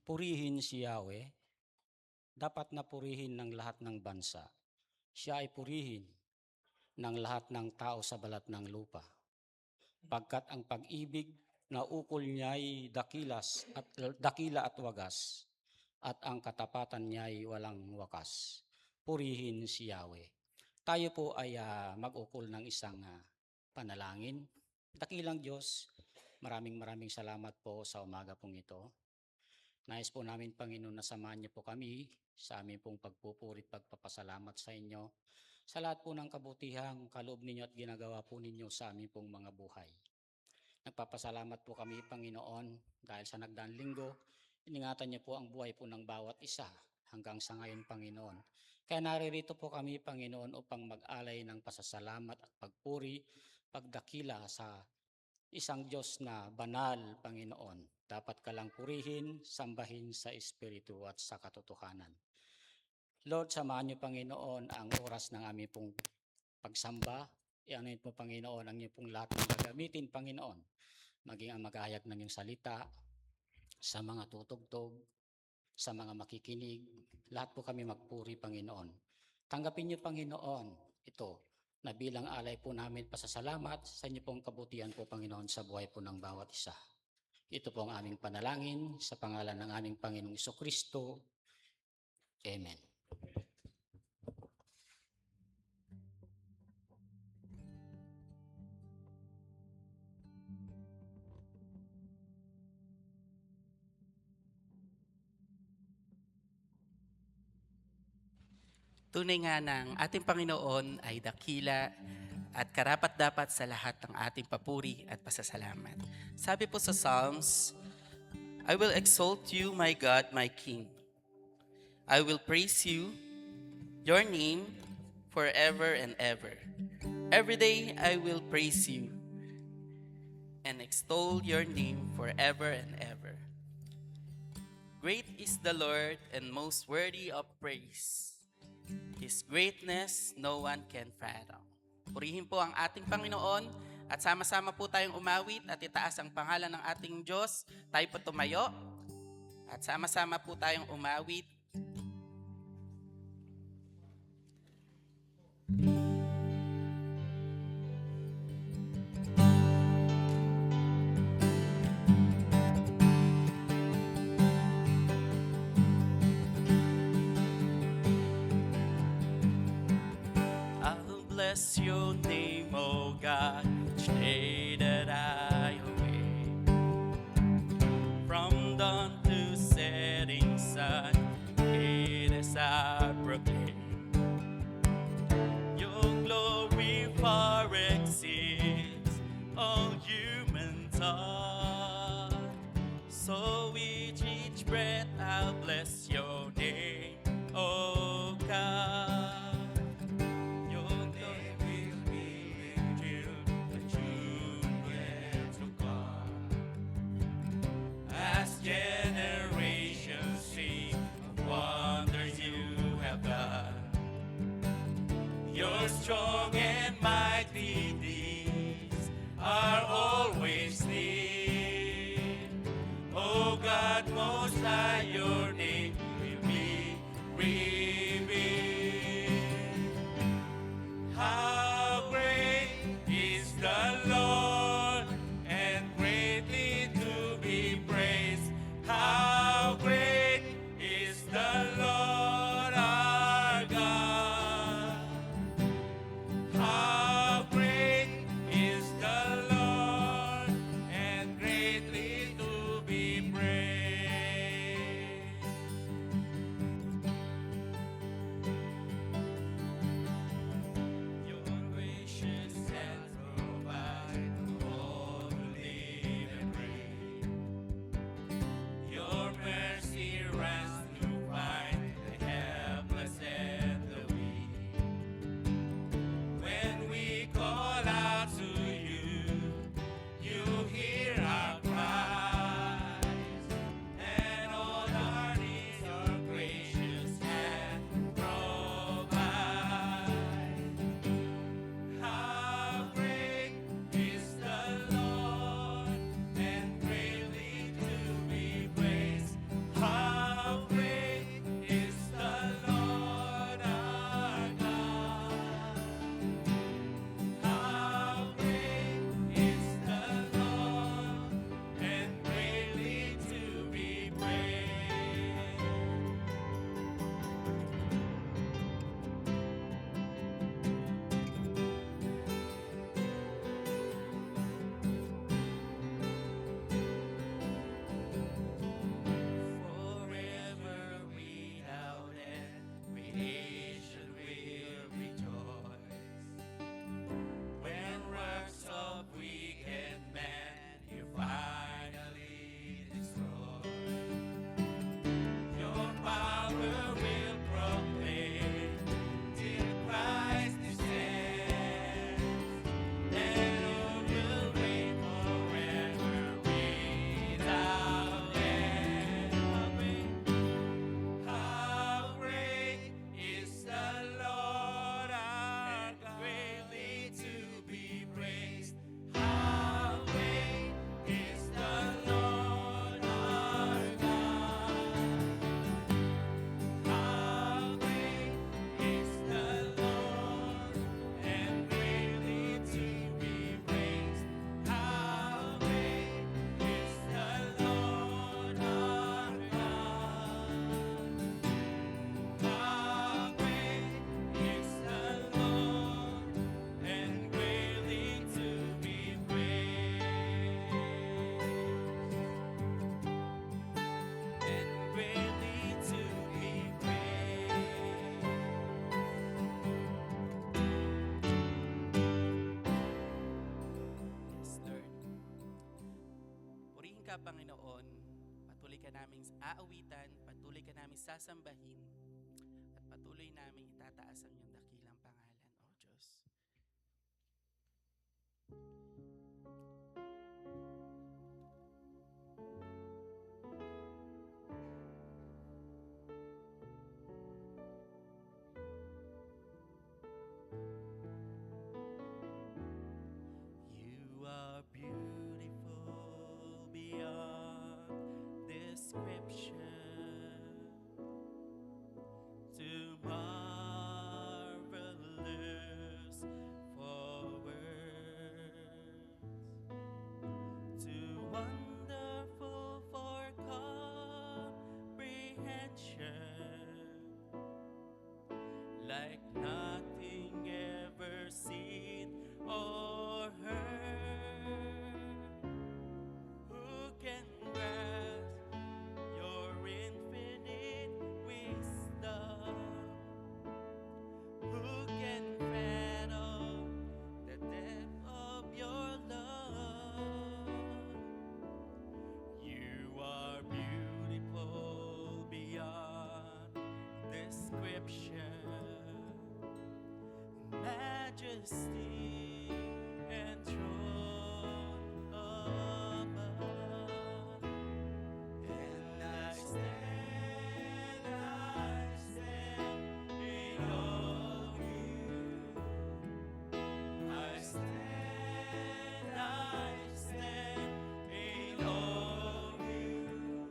Purihin si Yahweh, dapat na purihin ng lahat ng bansa. Siya ay purihin ng lahat ng tao sa balat ng lupa. Pagkat ang pag-ibig na ukol niya ay dakila at wagas, at ang katapatan niya ay walang wakas. Purihin si Yahweh. Tayo po ay mag-ukol ng isang panalangin. Dakilang Diyos, maraming salamat po sa umaga pong ito. Nais po namin, Panginoon, na samahan niyo po kami sa aming pong pagpupuri at pagpapasalamat sa inyo sa lahat po ng kabutihang kaloob ninyo at ginagawa po ninyo sa aming pong mga buhay. Nagpapasalamat po kami, Panginoon, dahil sa nagdaang linggo, iningatan niyo po ang buhay po ng bawat isa hanggang sa ngayon, Panginoon. Kaya naririto po kami, Panginoon, upang mag-alay ng pasasalamat at pagpuri, pagdakila sa isang Diyos na banal, Panginoon. Dapat ka lang purihin, sambahin sa Espiritu at sa katotohanan. Lord, samahan niyo, Panginoon, ang oras ng aming pong pagsamba. Ianuin po, Panginoon, ang inyong pong lahat ng gagamitin, Panginoon. Maging ang maghahayag ng iyong salita sa mga tutugtog, sa mga makikinig. Lahat po kami magpuri, Panginoon. Tanggapin niyo, Panginoon, ito na bilang alay po namin pasasalamat sa inyo pong kabutihan po, Panginoon, sa buhay po ng bawat isa. Ito po ang aming panalangin sa pangalan ng aming Panginoong Jesucristo. Amen. Tunay nga ng ating Panginoon ay dakila at karapat-dapat sa lahat ng ating papuri at pasasalamat. Sabi po sa Psalms, I will exalt you, my God, my King. I will praise you, your name, forever and ever. Every day I will praise you and extol your name forever and ever. Great is the Lord and most worthy of praise. His greatness no one can fathom. Purihin po ang ating Panginoon at sama-sama po tayong umawit at itaas ang pangalan ng ating Diyos. Tayo po tumayo at sama-sama po tayong umawit. Bless your name, O God, each day that I awake. From dawn to setting sun, it is I proclaim. Your glory far exceeds all human thought. So with each breath I'll bless your name, O God. Generations sing of wonders you have done. Your strong and mighty deeds are always near. O God, most high, your name will be revealed. How great is the Lord, and greatly to be praised. ka, Panginoon. Patuloy ka naming aawitan, patuloy ka naming sasambahin, at patuloy naming itataas ang iyong dakilang pangalan, O Diyos. You are beautiful beyond description, too marvelous for words, too wonderful for comprehension, like nothing ever seen or heard. Who can grasp your infinite wisdom? Who can fathom the depth of your love? You are beautiful beyond description, majesty and throne above. And I stand in awe of you. I stand in awe of you.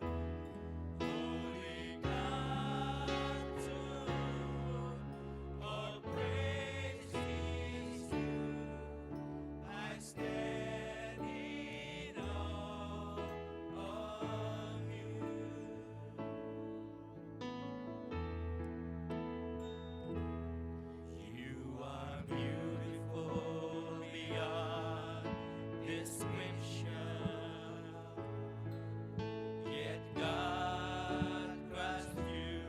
Holy God, to whom all praise is due. I stand in awe of you. You are beautiful beyond description, yet God Christ you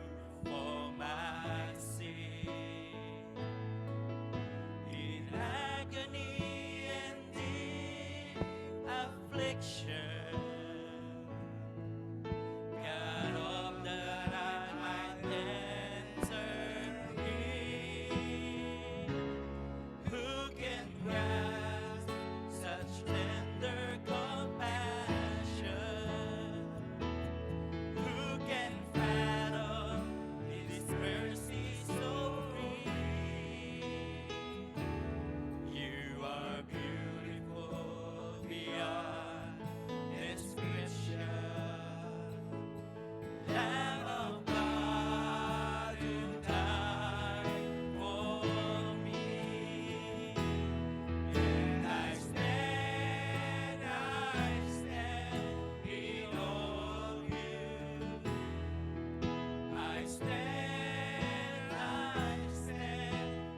for my sin. In agony and in affliction, God of that I might enter in. Who can grasp such tender compassion? Who can fathom this mercy so free? You are beautiful beyond description. Lamb of God, you died for me. And I stand in awe of you. I stand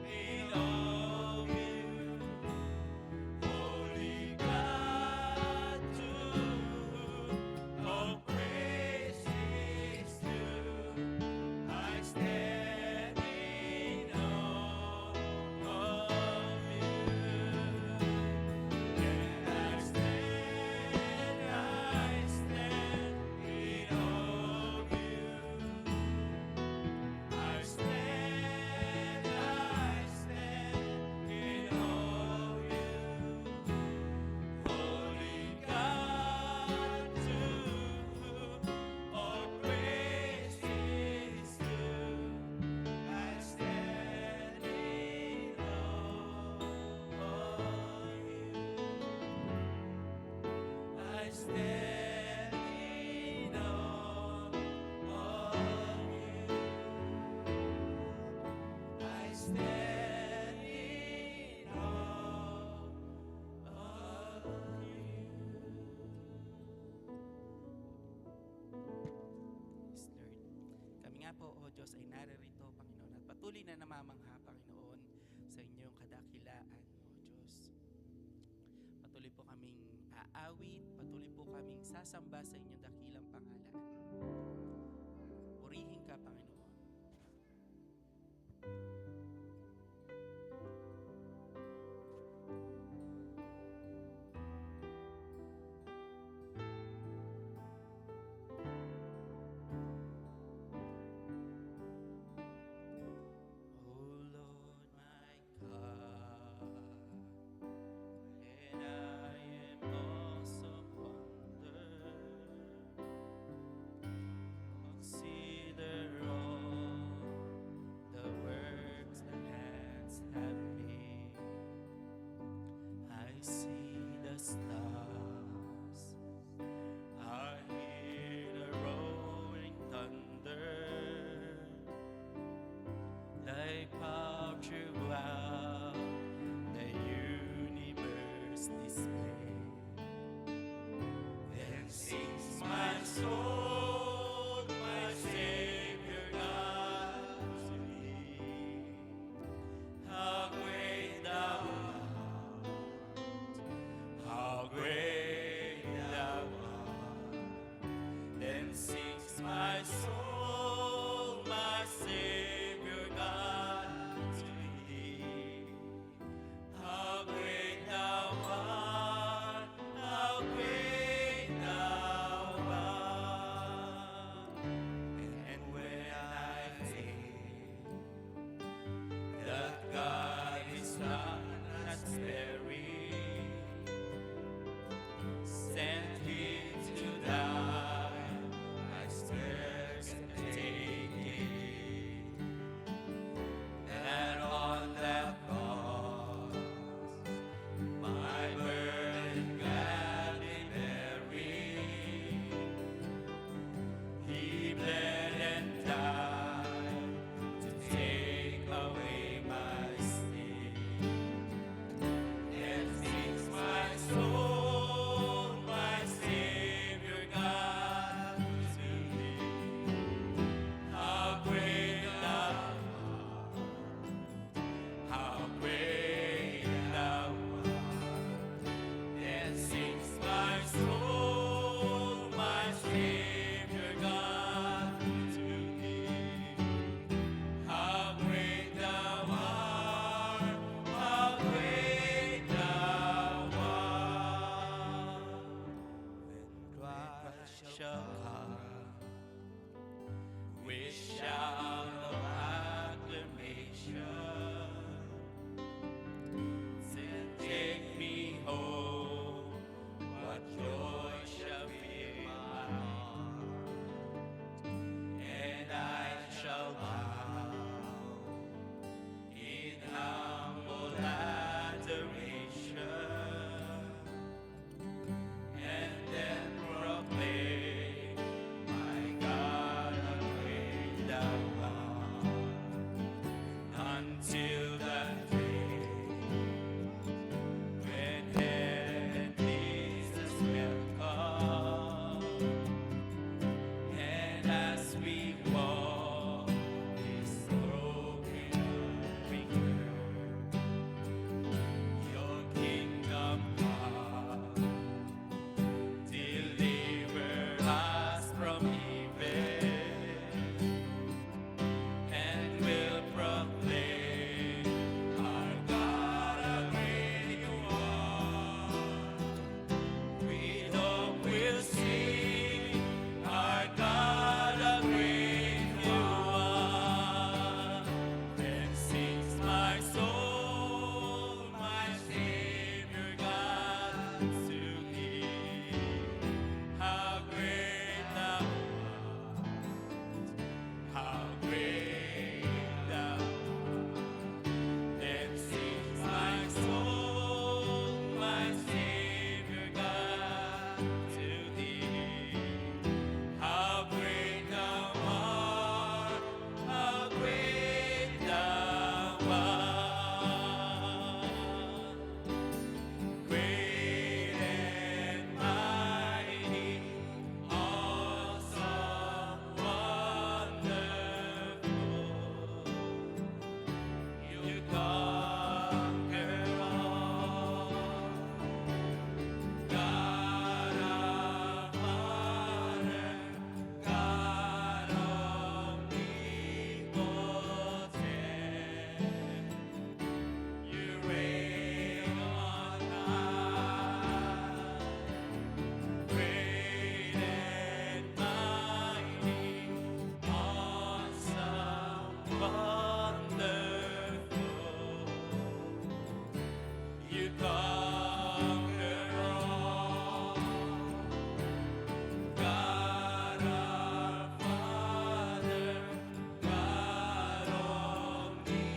in awe of you. Holy God, to whom all praise is due. I stand in awe of you. And I stand in awe of you. I stand in awe of you. Holy God, to whom all praise is due. I stand in awe of you. I stand in awe of you. I stand in awe of you. Yes, Lord. Kami nga po, O Diyos, ay naririto, Panginoon, at patuloy na namamangha, Panginoon, sa inyong kadakilaan, O Diyos. Patuloy po kaming aawit, patuloy po kaming sasamba sa inyong dakilang pangalan. Purihin ka, Panginoon. shall come with shout of acclamation. Say, take me home, what joy shall fill my heart, and I shall bow in humble adoration, and then proclaim, my God, how great thou art, until that day when heaven bids us welcome, and as we walk this broken earth, your kingdom come, deliver us from evil, and we'll proclaim, our God, how great you are. With hope we'll sing, our God, how great you are. Then sings my soul, my Savior God, to thee. How great thou art, how great thou art. Then sings my soul, my Savior God, to thee. How great thou art, how great thou art. Great and mighty, awesome, wonderful. You conquer all. God of honor, God omnipotent, you reign on high. Great and mighty, awesome, wonderful. You conquer all. God our Father, God omnipotent,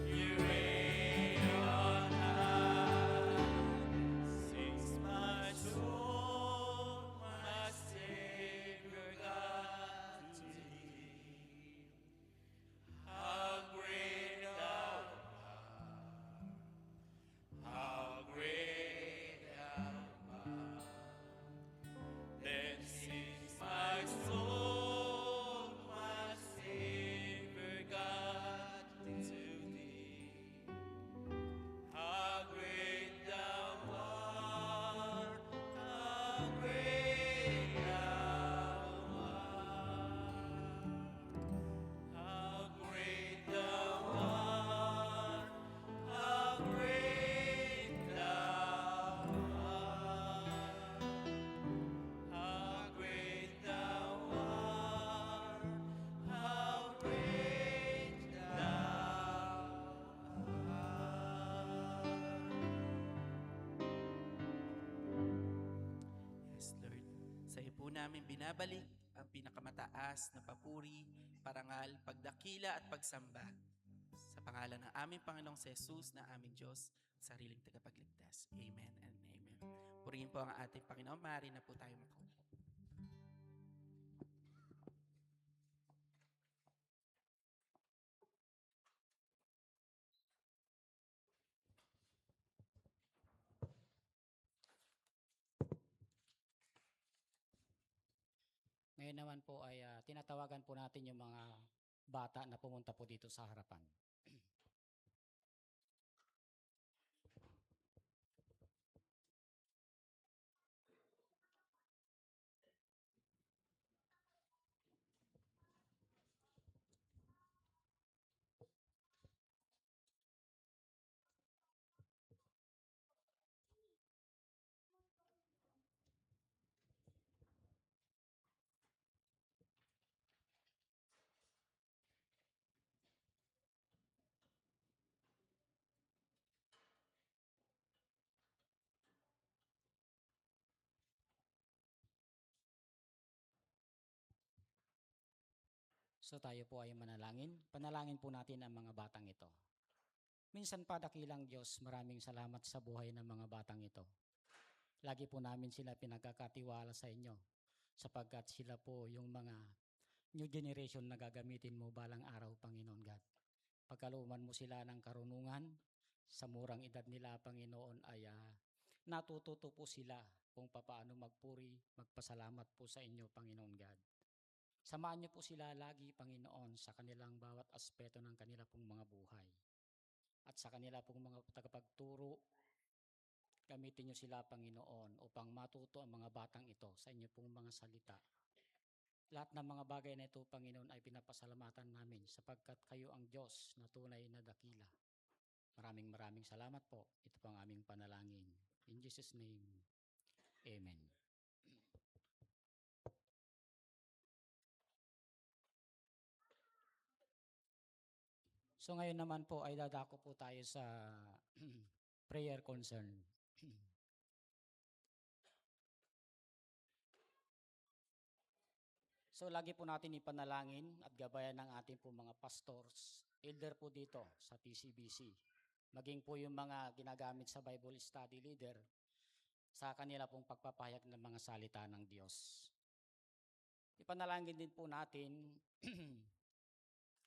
you reign on high. Sings my soul, my Savior God, to thee. How great thou art, how great thou art. Then sings my soul, my Savior God, to thee. How great thou art, how great thou art. How great thou art, how great thou art. How great thou art, how great Yes, Lord. Sa iyo po namin binabalik ang pinakamataas na papuri, parangal, pagdakila at pagsamba sa pangalan ng aming Panginoong si Jesus na aming Diyos, sariling tagapagligtas. Amen and amen. Purihin po ang ating Panginoon. Maaari na po tayo makaupo. Ngayon naman po ay tinatawagan po natin yung mga bata na pumunta po dito sa harapan. So tayo po ay manalangin. Panalangin po natin ang mga batang ito. Minsan pa dakilang Diyos, maraming salamat sa buhay ng mga batang ito. Lagi po namin sila pinagkakatiwala sa inyo sapagkat sila po yung mga new generation na gagamitin mo balang araw, Panginoon God. Pagkalooban mo sila ng karunungan, sa murang edad nila, Panginoon, ay natututo po sila kung paano magpuri, magpasalamat po sa inyo, Panginoon God. Samahan niyo po sila lagi, Panginoon, sa kanilang bawat aspeto ng kanila pong mga buhay. At sa kanila pong mga tagapagturo, gamitin niyo sila, Panginoon, upang matuto ang mga batang ito sa inyo pong mga salita. Lahat ng mga bagay na ito, Panginoon, ay pinapasalamatan namin sapagkat kayo ang Diyos na tunay na dakila. Maraming salamat po. Ito po ang aming panalangin. In Jesus' name, Amen. So ngayon naman po ay dadako po tayo sa prayer concern. So lagi po natin ipanalangin at gabayan ng ating po mga pastors, elder po dito sa PCBC. Maging po yung mga ginagamit sa Bible study leader sa kanila pong pagpapahayag ng mga salita ng Diyos. Ipanalangin din po natin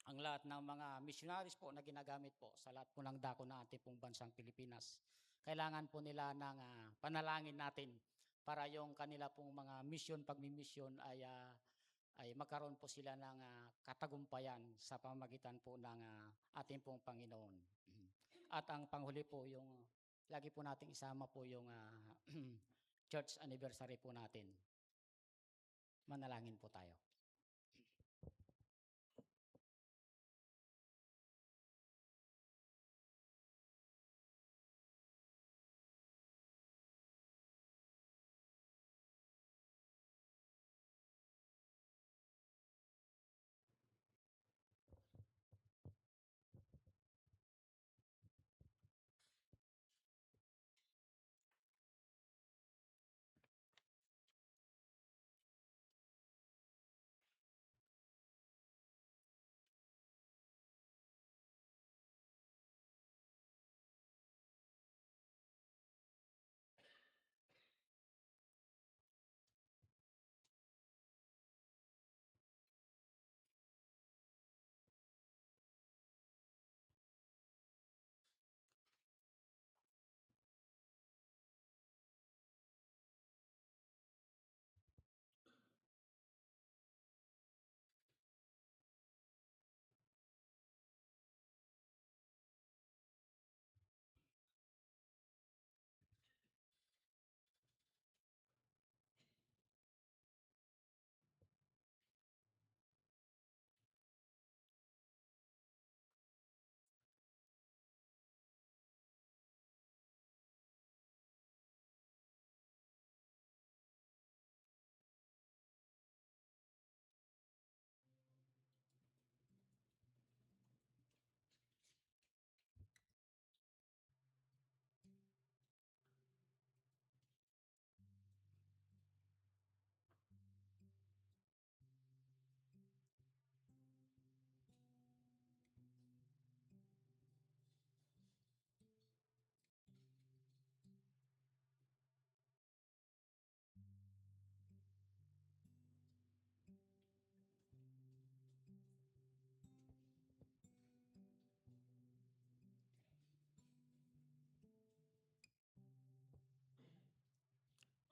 ang lahat ng mga missionaries po na ginagamit po sa lahat po ng dako ng ating pong bansang Pilipinas. Kailangan po nila ng panalangin natin para yung kanila pong mga mission, pagmimisyon ay magkaroon po sila ng katagumpayan sa pamamagitan po ng ating pong Panginoon. At ang panghuli po, yung lagi po nating isama po yung church anniversary po natin. Manalangin po tayo.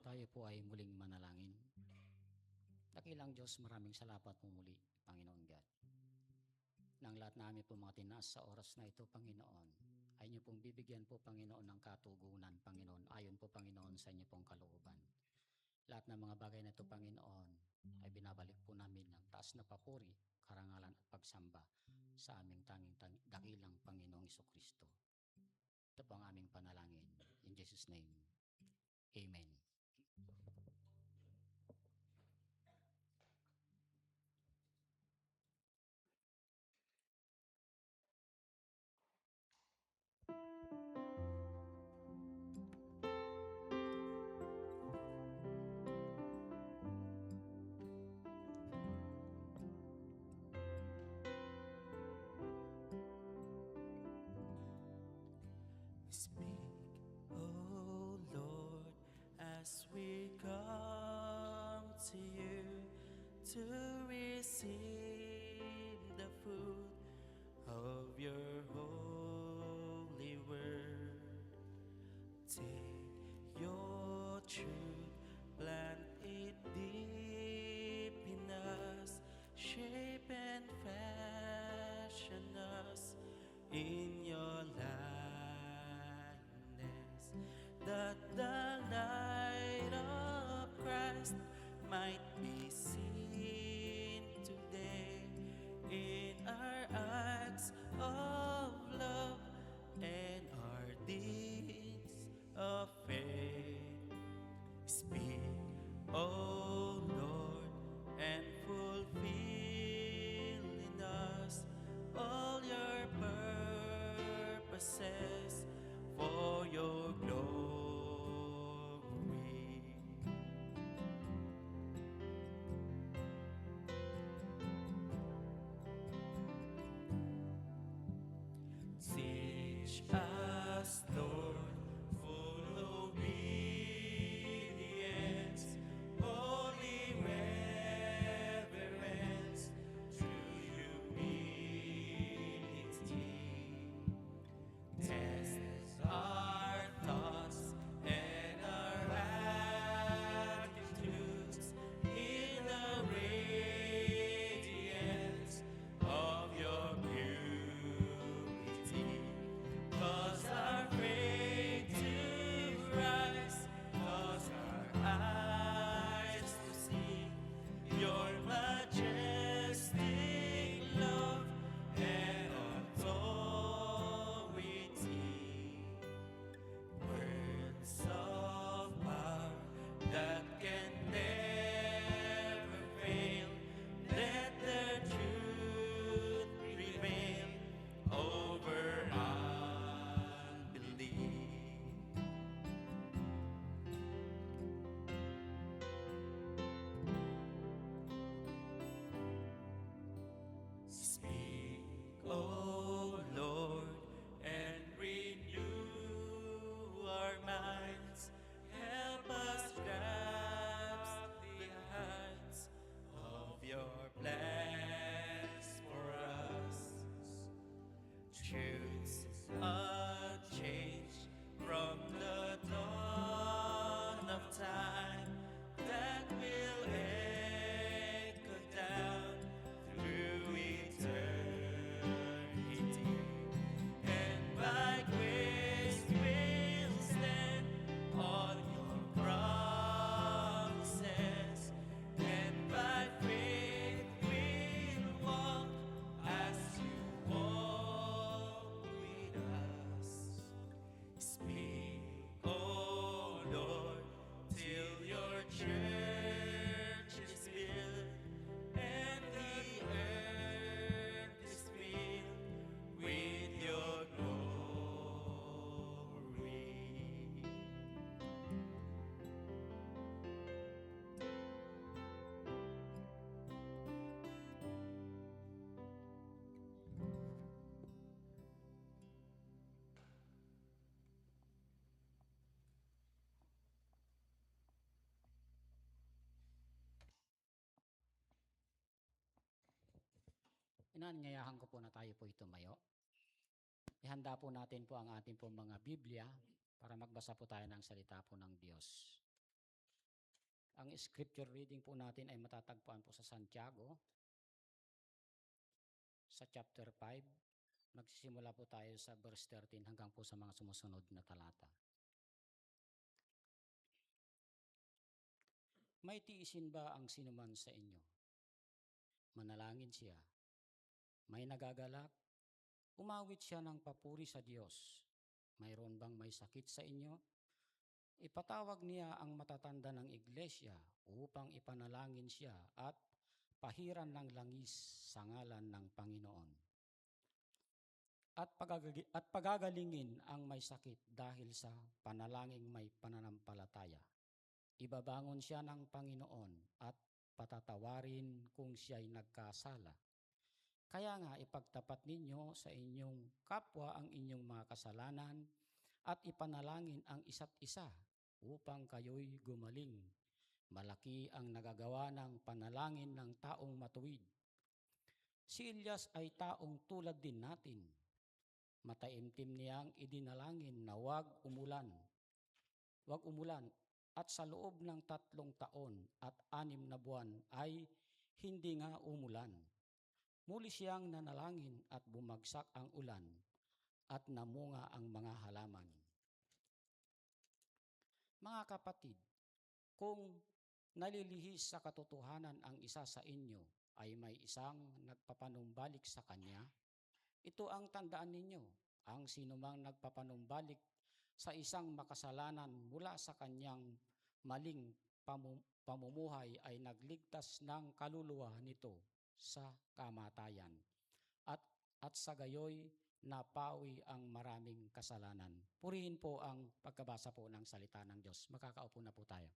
Tayo po ay muling manalangin. Dakilang Diyos, maraming salamat po muli, Panginoon God. Nang lahat namin po mga tinaas sa oras na ito, Panginoon, ay niyo pong bibigyan po, Panginoon, ng katugunan, Panginoon, ayon po, Panginoon, sa inyo pong kalooban. Lahat ng mga bagay na ito, Panginoon, ay binabalik po namin ng taas na papuri, karangalan at pagsamba sa aming dakilang Panginoong Jesucristo. Ito po ang aming panalangin. In Jesus' name, Amen. come to you to receive the fruit of your holy word. Take your truth, plant it deep in us, shape and fashion us in your likeness, that the light of Christ might be seen today in our acts of love and our deeds of faith. Speak, O Lord, and fulfill in us all your purposes for your glory. Teach us, Lord, full obedience, holy reverence, true humility. Test our thoughts and our attitudes in the radiance of your beauty. Cause our faith to rise, cause our eyes to see your majestic love and authority. Words of power that can never fail, let the truth prevail over unbelief. Speak, O Lord, and renew our minds. Help us grasp the heights of your plans for us. Truths unchanged from the dawn of time that will echo down through eternity. And by grace we'll stand on your promises, and by faith we'll walk as you walk with us. Speak, O Lord, till your church is built and the earth is filled with your glory. Inanyayahan ko po na tayo po tumayo. Ihanda po natin po ang ating po mga Biblia para magbasa po tayo ng salita po ng Diyos. Ang scripture reading po natin ay matatagpuan po sa Santiago, sa chapter 5. Magsisimula po tayo sa verse 13 hanggang po sa mga sumusunod na talata. May tiisin ba ang sinuman sa inyo? Manalangin siya. May nagagalak? Umawit siya ng papuri sa Diyos. Mayroon bang may sakit sa inyo? Ipatawag niya ang matatanda ng iglesia upang ipanalangin siya at pahiran ng langis sa ngalan ng Panginoon. At pagagalingin ang may sakit dahil sa panalangin may pananampalataya. Ibabangon siya ng Panginoon at patatawarin kung siya'y nagkasala. Kaya nga ipagtapat ninyo sa inyong kapwa ang inyong mga kasalanan at ipanalangin ang isa't isa upang kayo'y gumaling. Malaki ang nagagawa ng panalangin ng taong matuwid. Si Elias ay taong tulad din natin. Mataimtim niyang idinalangin na wag umulan, at sa loob ng 3 taon at 6 na buwan ay hindi nga umulan. Muli siyang nanalangin at bumagsak ang ulan at namunga ang mga halaman. Mga kapatid, kung nalilihis sa katotohanan ang isa sa inyo ay may isang nagpapanumbalik sa kanya, ito ang tandaan ninyo: ang sinumang nagpapanumbalik sa isang makasalanan mula sa kanyang maling pamumuhay ay nagligtas ng kaluluwa nito sa kamatayan, at sa gayoy napawi ang maraming kasalanan. Purihin po ang pagkabasa po ng salita ng Diyos. Makakaupo na po tayo.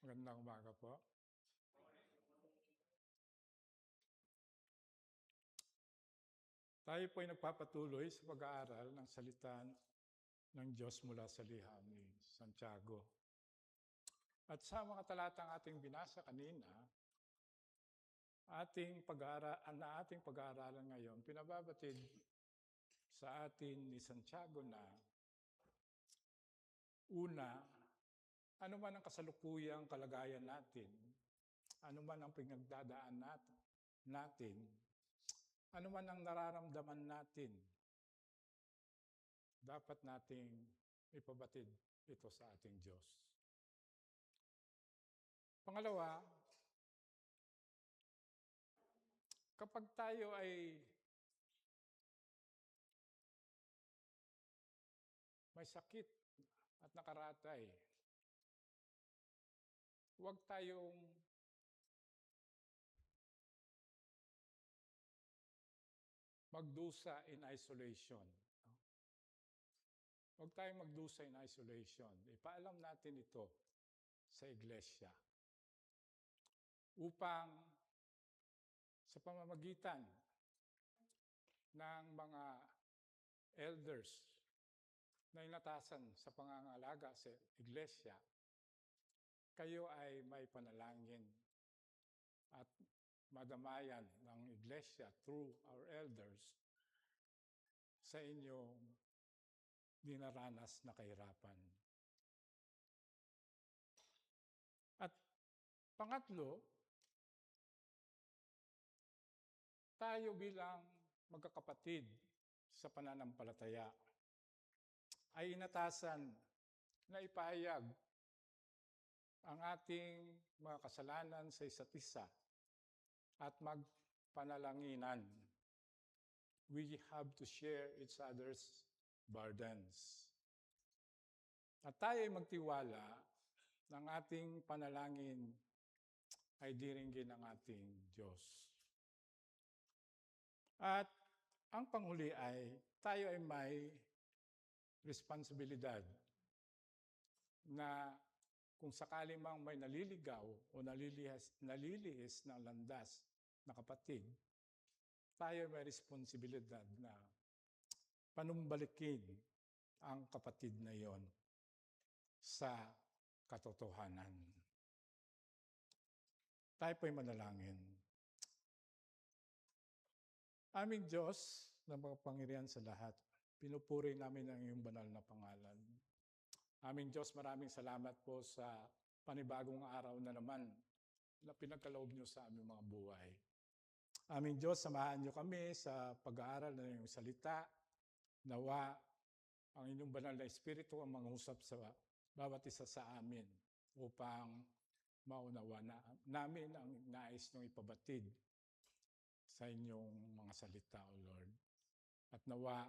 Magandang umaga po. Tayo po ay nagpapatuloy sa pag-aaral ng salita ng Diyos mula sa liham ni Santiago. At sa mga talatang ating binasa kanina, ating pag-aaralan ngayon, pinababatid sa atin ni Santiago na una, ano man ang kasalukuyang kalagayan natin, ano man ang pinagdadaan natin, ano man ang nararamdaman natin, dapat nating ipabatid ito sa ating Diyos. Pangalawa, kapag tayo ay may sakit at nakaratay, huwag tayong magdusa in isolation. Huwag tayong magdusa in isolation. Ipaalam natin ito sa iglesia upang sa pamamagitan ng mga elders na inatasan sa pangangalaga sa iglesia, kayo ay may panalangin at madamayan ng iglesia through our elders sa inyong dinaranas na kahirapan. At pangatlo, tayo bilang magkakapatid sa pananampalataya ay inatasan na ipahayag ang ating mga kasalanan sa isa't isa at magpanalanginan. We have to share each other's burdens. At tayo ay magtiwala ng ating panalangin ay diringgin ng ating Diyos. At ang panghuli ay tayo ay may responsibilidad na kung sakali mang may naliligaw o nalilihis ng landas na kapatid, tayo may responsibilidad na panumbalikin ang kapatid na yon sa katotohanan. Tayo po'y manalangin. Aming Diyos na makapangyarihan sa lahat, pinupuri namin ang iyong banal na pangalan. Aming Diyos, maraming salamat po sa panibagong araw na naman na pinagkaloob niyo sa aming mga buhay. Aming Diyos, samahan niyo kami sa pag-aaral ng iyong salita. Nawa ang inyong banal na Espiritu ang mangusap sa bawat isa sa amin upang maunawa namin ang nais niyong ipabatid sa inyong mga salita, O Lord. At nawa,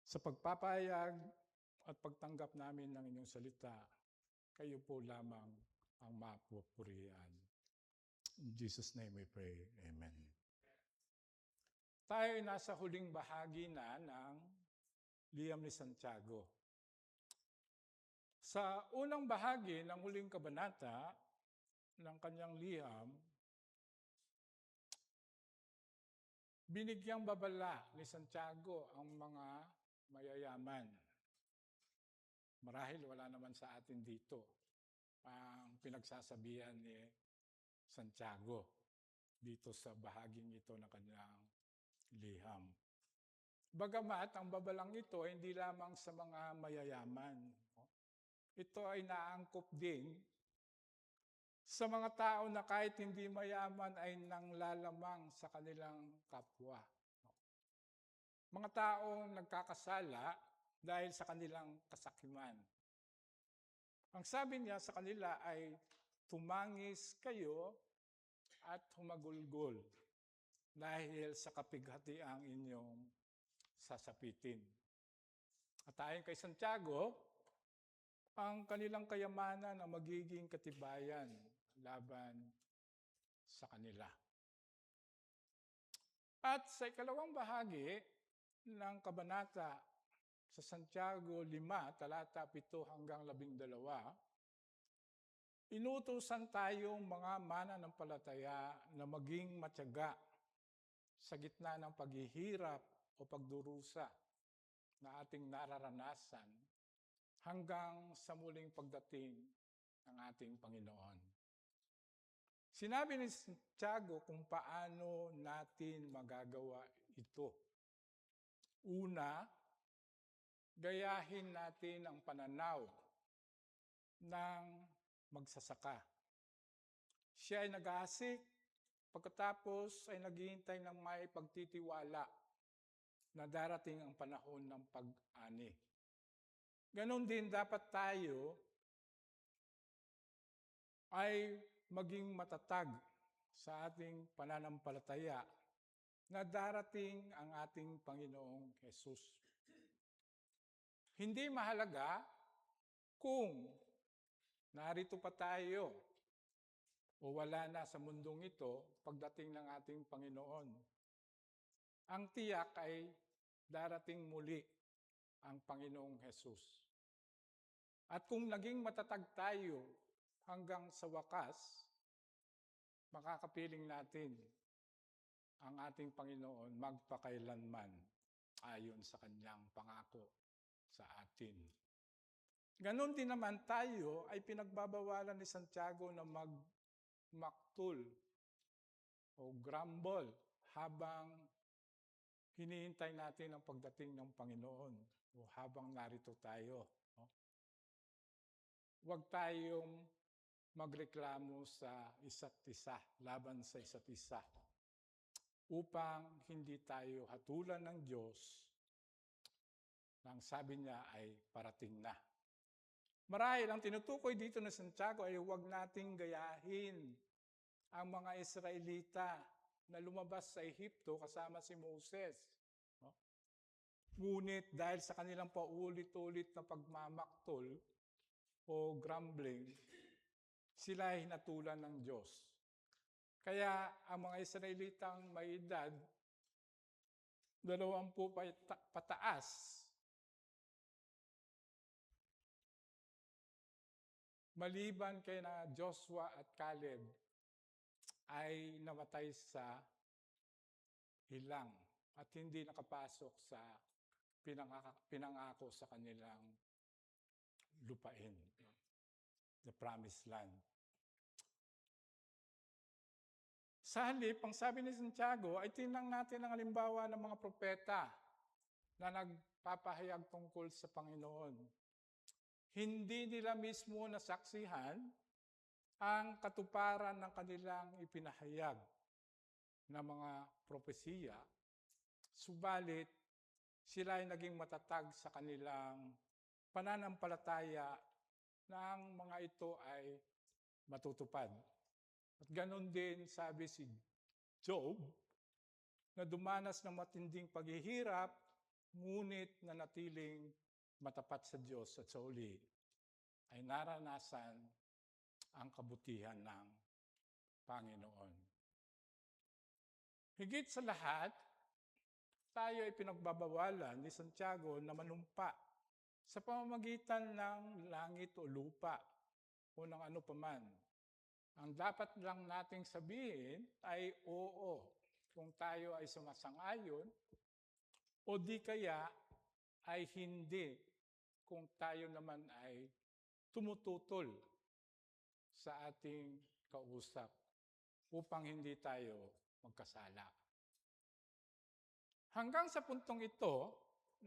sa pagpapahayag at pagtanggap namin ng inyong salita, kayo po lamang ang mapupurihan. In Jesus' name we pray. Amen. Tayo ay nasa huling bahagi na ng liham ni Santiago. Sa unang bahagi ng huling kabanata ng kanyang liham, binigyang babala ni Santiago ang mga mayayaman. Marahil wala naman sa atin dito ang pinagsasabihan ni Santiago dito sa bahaging ito ng kanyang liham. Bagamat ang babalang ito ay hindi lamang sa mga mayayaman. Ito ay naangkop din sa mga tao na kahit hindi mayaman ay nanglalamang sa kanilang kapwa. Mga taong nagkakasala dahil sa kanilang kasakiman. Ang sabi niya sa kanila ay, tumangis kayo at humagulgol dahil sa kapighatiang inyong sasapitin. At ayon kay Santiago, ang kanilang kayamanan ang magiging katibayan laban sa kanila. At sa ikalawang bahagi ng kabanata sa Santiago 5, talata 7 hanggang 12, inutusan tayong mga mananampalataya na maging matyaga sa gitna ng paghihirap o pagdurusa na ating nararanasan hanggang sa muling pagdating ng ating Panginoon. Sinabi ni Santiago kung paano natin magagawa ito. Una, gayahin natin ang pananaw ng magsasaka. Siya ay nag-aasik, pagkatapos ay naghihintay ng may pagtitiwala na darating ang panahon ng pag-ani. Ganon din dapat tayo ay maging matatag sa ating pananampalataya na darating ang ating Panginoong Jesus. Hindi mahalaga kung narito pa tayo o wala na sa mundong ito pagdating ng ating Panginoon. Ang tiyak ay darating muli ang Panginoong Jesus. At kung naging matatag tayo hanggang sa wakas, makakapiling natin ang ating Panginoon magpakailanman ayon sa kanyang pangako sa atin. Ganon din naman tayo ay pinagbabawalan ni Santiago na magmaktul o grumble habang hinihintay natin ang pagdating ng Panginoon o habang narito tayo. Huwag tayong magreklamo sa isa't isa, laban sa isa't isa, upang hindi tayo hatulan ng Diyos na ang sabi niya ay parating na. Marahil ang tinutukoy dito ng Santiago ay huwag nating gayahin ang mga Israelita na lumabas sa Ehipto kasama si Moses. Ngunit dahil sa kanilang paulit-ulit na pagmamaktol o grumbling, sila ay hinatulan ng Diyos. Kaya ang mga Israelitang may edad 20 pataas, maliban kay na Joshua at Caleb, ay namatay sa hilang at hindi nakapasok sa pinangako sa kanilang lupain, the promised land. Sa halip, ang sabi ni Santiago ay tingnan natin ang halimbawa ng mga propeta na nagpapahayag tungkol sa Panginoon. Hindi nila mismo nasaksihan ang katuparan ng kanilang ipinahayag na mga propesiya, subalit sila ay naging matatag sa kanilang pananampalataya na ang mga ito ay matutupad. At ganon din sabi si Job, na dumanas ng matinding paghihirap, ngunit nanatiling matapat sa Diyos at sa uli ay naranasan ang kabutihan ng Panginoon. Higit sa lahat, tayo ay pinagbabawalan ni Santiago na manumpa sa pamamagitan ng langit o lupa o ng ano paman. Ang dapat lang nating sabihin ay oo kung tayo ay sumasang-ayon o di kaya ay hindi kung tayo naman ay tumututol sa ating kausap upang hindi tayo magkasala. Hanggang sa puntong ito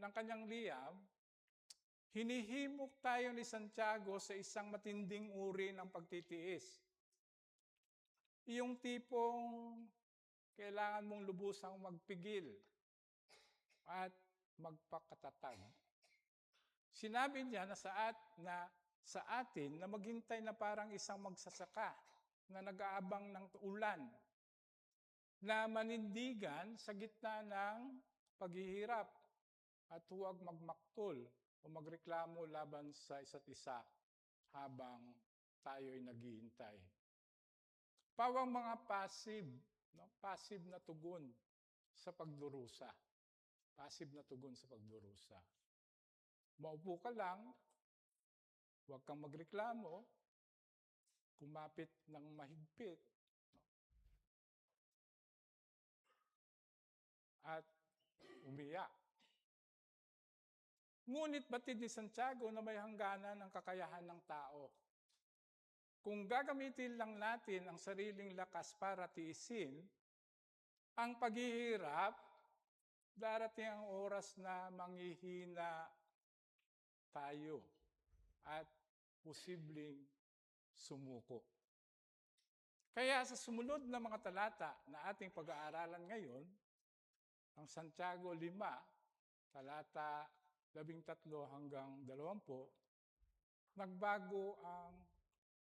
ng kanyang liyab, hinihimok tayo ni Santiago sa isang matinding uri ng pagtitiis. Yung tipong kailangan mong lubusang magpigil at magpakatatag. Sinabi niya na sa atin na maghintay na parang isang magsasaka na nag-aabang ng ulan, na manindigan sa gitna ng paghihirap at huwag magmaktol o magreklamo laban sa isa't isa habang tayo'y naghihintay. Pawang mga passive na tugon sa pagdurusa. Passive na tugon sa pagdurusa. Maupo ka lang, huwag kang magreklamo, kumapit ng mahigpit, at umiyak. Ngunit batid ni Santiago na may hangganan ang kakayahan ng tao. Kung gagamitin lang natin ang sariling lakas para tiisin ang paghihirap, darating ang oras na manghihina tayo at posibleng sumuko. Kaya sa sumunod na mga talata na ating pag-aaralan ngayon, ang Santiago 5, talata 13 hanggang 20, nagbago ang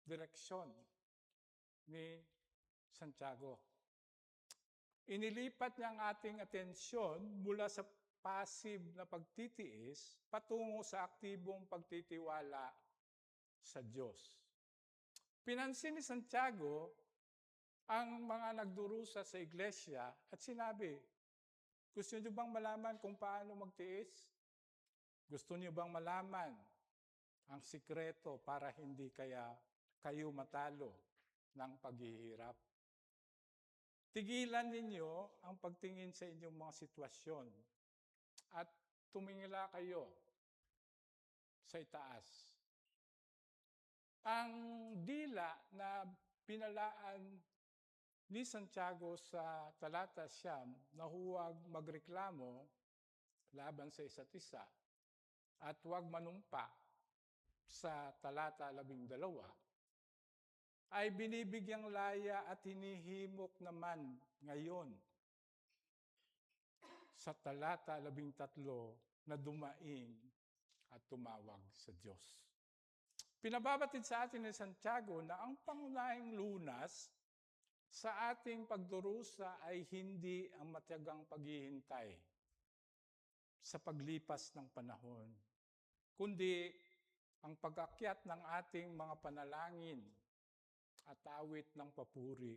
direksyon ni Santiago. Inilipat niya ang ating atensyon mula sa passive na pagtitiis patungo sa aktibong pagtitiwala sa Diyos. Pinansin ni Santiago ang mga nagdurusa sa iglesia at sinabi, gusto niyo bang malaman kung paano magtiis? Gusto niyo bang malaman ang sikreto para hindi kayo matalo ng paghihirap? Tigilan ninyo ang pagtingin sa inyong mga sitwasyon at tumingala kayo sa itaas. Ang dila na pinalaan ni Santiago sa talata 9 na huwag magreklamo laban sa isa't isa at huwag manumpa sa talata 12 ay binibigyang laya at hinihimok naman ngayon sa talata 13 na dumaing at tumawag sa Diyos. Pinababatid sa atin ni Santiago na ang pangunahing lunas sa ating pagdurusa ay hindi ang matiyagang paghihintay sa paglipas ng panahon, kundi ang pag-akyat ng ating mga panalangin at awit ng papuri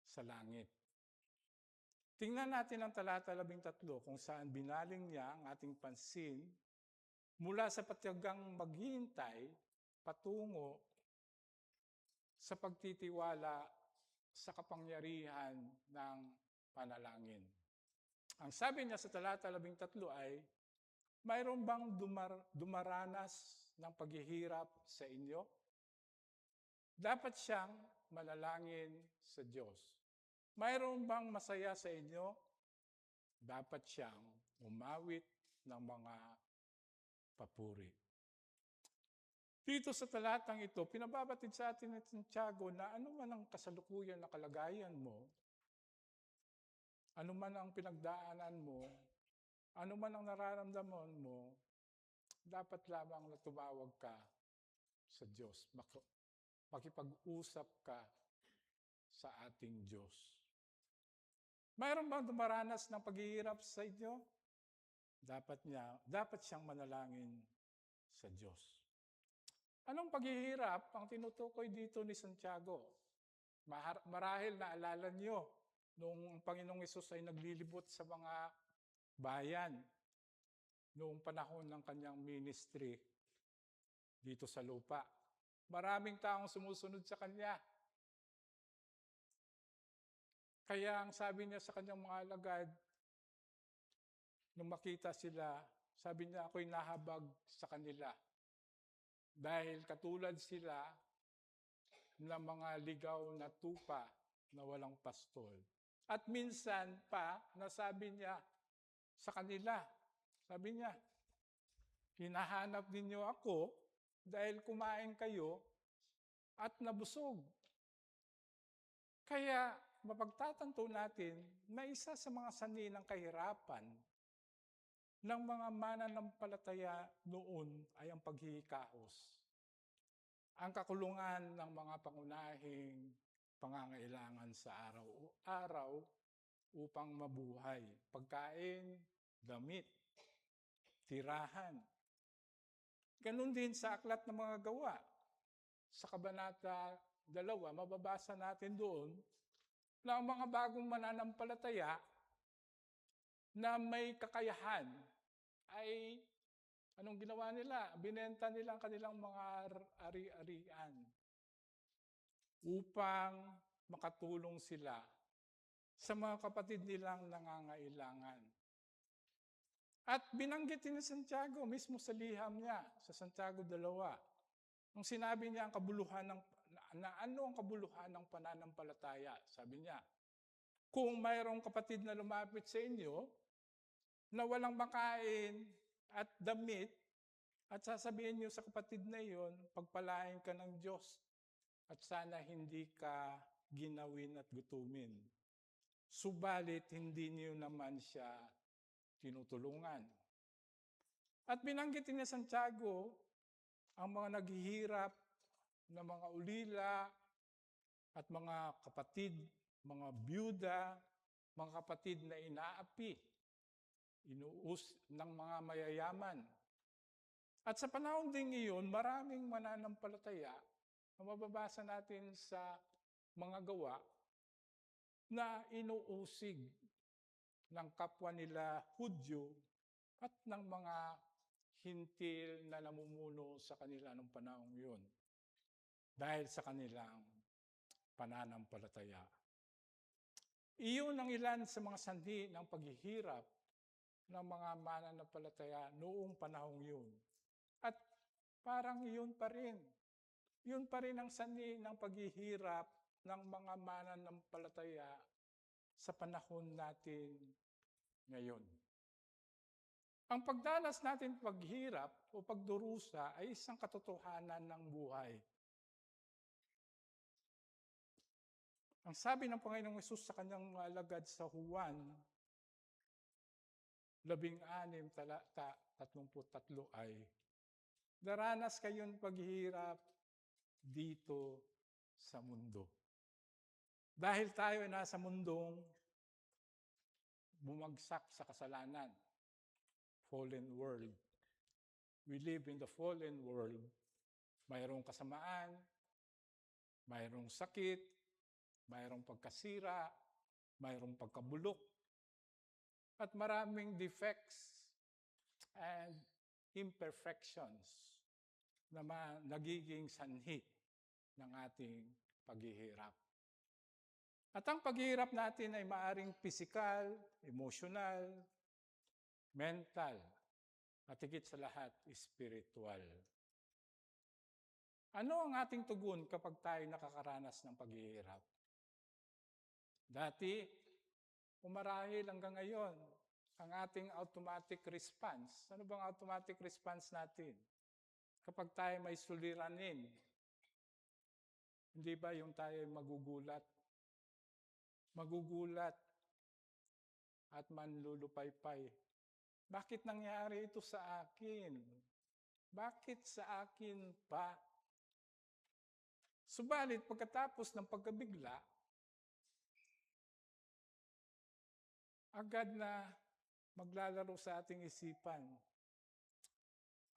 sa langit. Tingnan natin ang talata 13 kung saan binaling niya ang ating pansin mula sa patiyagang maghihintay patungo sa pagtitiwala sa kapangyarihan ng panalangin. Ang sabi niya sa talata 13 ay, mayroon bang dumaranas ng paghihirap sa inyo? Dapat siyang manalangin sa Diyos. Mayroon bang masaya sa inyo? Dapat siyang umawit ng mga papuri. Dito sa talatang ito, pinababatid sa atin ni Santiago na ano man ang kasalukuyan na kalagayan mo, ano man ang pinagdaanan mo, ano man ang nararamdaman mo, dapat lamang na tumawag ka sa Diyos. Makipag-usap ka sa ating Diyos. Mayroon bang dumaranas ng paghihirap sa inyo? Dapat siyang manalangin sa Diyos. Anong paghihirap ang tinutukoy dito ni Santiago? Marahil naalala niyo nung ang Panginoong Hesus ay naglilibot sa mga bayan noong panahon ng kanyang ministry dito sa lupa. Maraming taong sumusunod sa kanya. Kaya ang sabi niya sa kanyang mga alagad, nung makita sila, sabi niya, ako'y nahabag sa kanila. Dahil katulad sila ng mga ligaw na tupa na walang pastol. At minsan pa, nasabi niya sa kanila, sabi niya, hinahanap ninyo ako dahil kumain kayo at nabusog. Kaya mapagtatanto natin na isa sa mga sanhi ng kahirapan ng mga mananampalataya noon ay ang paghihikahos. Ang kakulungan ng mga pangunahing pangangailangan sa araw-araw upang mabuhay. Pagkain, damit, tirahan. Ganun din sa aklat ng mga gawa. Sa Kabanata 2, mababasa natin doon na ang mga bagong mananampalataya na may kakayahan ay anong ginawa nila? Binenta nila ang kanilang mga ari-arian upang makatulong sila sa mga kapatid nilang nangangailangan. At binanggit ni Santiago mismo sa liham niya, sa Santiago 2, nung sinabi niya ang kabuluhan ano ang kabuluhan ng pananampalataya. Sabi niya, kung mayroong kapatid na lumapit sa inyo na walang makain at damit, at sasabihin niyo sa kapatid na iyon, pagpalain ka ng Diyos at sana hindi ka ginawin at gutumin. Subalit hindi niyo naman siya tinutulungan. At binanggit ni Santiago ang mga naghihirap na mga ulila at mga kapatid, mga byuda, mga kapatid na inaapi, inuus ng mga mayayaman. At sa panahon ding iyon, maraming mananampalataya na mababasa natin sa mga gawa na inuusig ng kapwa nila Hudyo at ng mga hintil na namumuno sa kanila nung panahon yun dahil sa kanilang pananampalataya. Iyon ang ilan sa mga sanhi ng paghihirap ng mga mananampalataya noong panahong yun. At parang yun pa rin. Yun pa rin ang sanhi ng paghihirap ng mga mananampalataya sa panahon natin ngayon. Ang pagdanas natin paghirap o pagdurusa ay isang katotohanan ng buhay. Ang sabi ng Panginoong Hesus sa kanyang alagad sa Juan 16:33 ay, daranas kayong paghihirap dito sa mundo. Dahil tayo ay nasa mundong bumagsak sa kasalanan, fallen world. We live in the fallen world. Mayroong kasamaan, mayroong sakit, mayroong pagkasira, mayroong pagkabulok, at maraming defects and imperfections na nagiging sanhi ng ating paghihirap. At ang paghihirap natin ay maaring physical, emotional, mental, at higit sa lahat, spiritual. Ano ang ating tugon kapag tayo nakakaranas ng paghihirap? Dati, umarahil hanggang ngayon, ang ating automatic response. Ano bang automatic response natin? Kapag tayo may suliranin, hindi ba yung tayo magugulat? Magugulat at manlulupaypay. Bakit nangyari ito sa akin? Bakit sa akin pa? Subalit, pagkatapos ng pagkabigla, agad na maglalaro sa ating isipan.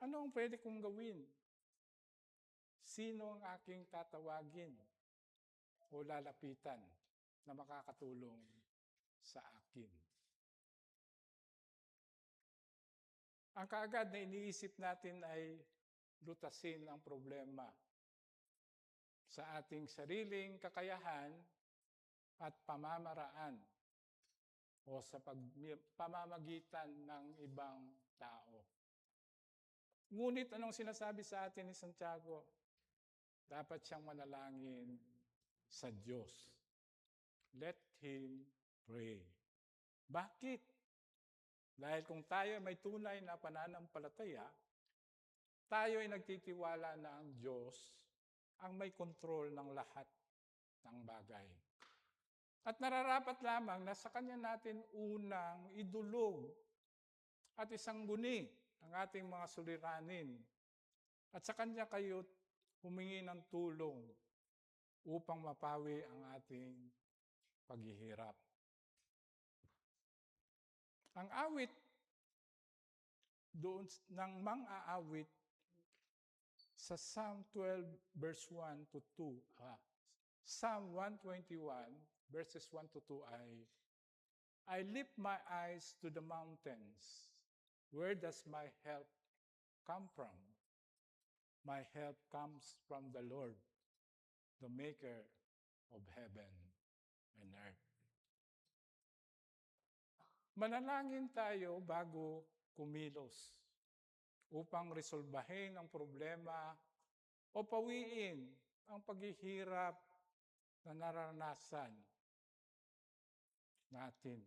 Ano ang pwede kong gawin? Sino ang aking tatawagin o lalapitan na makakatulong sa akin? Ang kaagad na iniisip natin ay lutasin ang problema sa ating sariling kakayahan at pamamaraan o sa pamamagitan ng ibang tao. Ngunit anong sinasabi sa atin ni Santiago? Dapat siyang manalangin sa Diyos. Let him pray. Bakit? Dahil kung tayo may tunay na pananampalataya, tayo ay nagtitiwala na ang Diyos ang may kontrol ng lahat ng bagay. At nararapat lamang na sa Kanya natin unang idulog at isangguni ang ating mga suliranin. At sa Kanya kayo humingi ng tulong upang mapawi ang ating paghihirap. Ang awit doon ng mang-aawit sa Psalm 12 verse 1 to 2, Psalm 121 verses 1 to 2 ay, I lift my eyes to the mountains. Where does my help come from? My help comes from the Lord, the maker of heaven and earth. Manalangin tayo bago kumilos upang resolbahin ang problema o pawiin ang paghihirap na naranasan natin.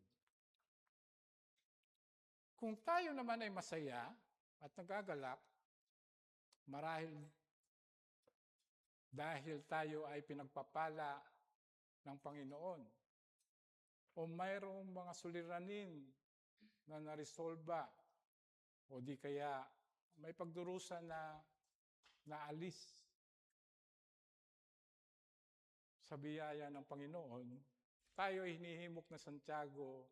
Kung tayo naman ay masaya at nagagalak, marahil dahil tayo ay pinagpapala ng Panginoon o mayroong mga suliranin na naresolba o di kaya may pagdurusa na naalis sa biyaya ng Panginoon, tayo ay hinihimok na Santiago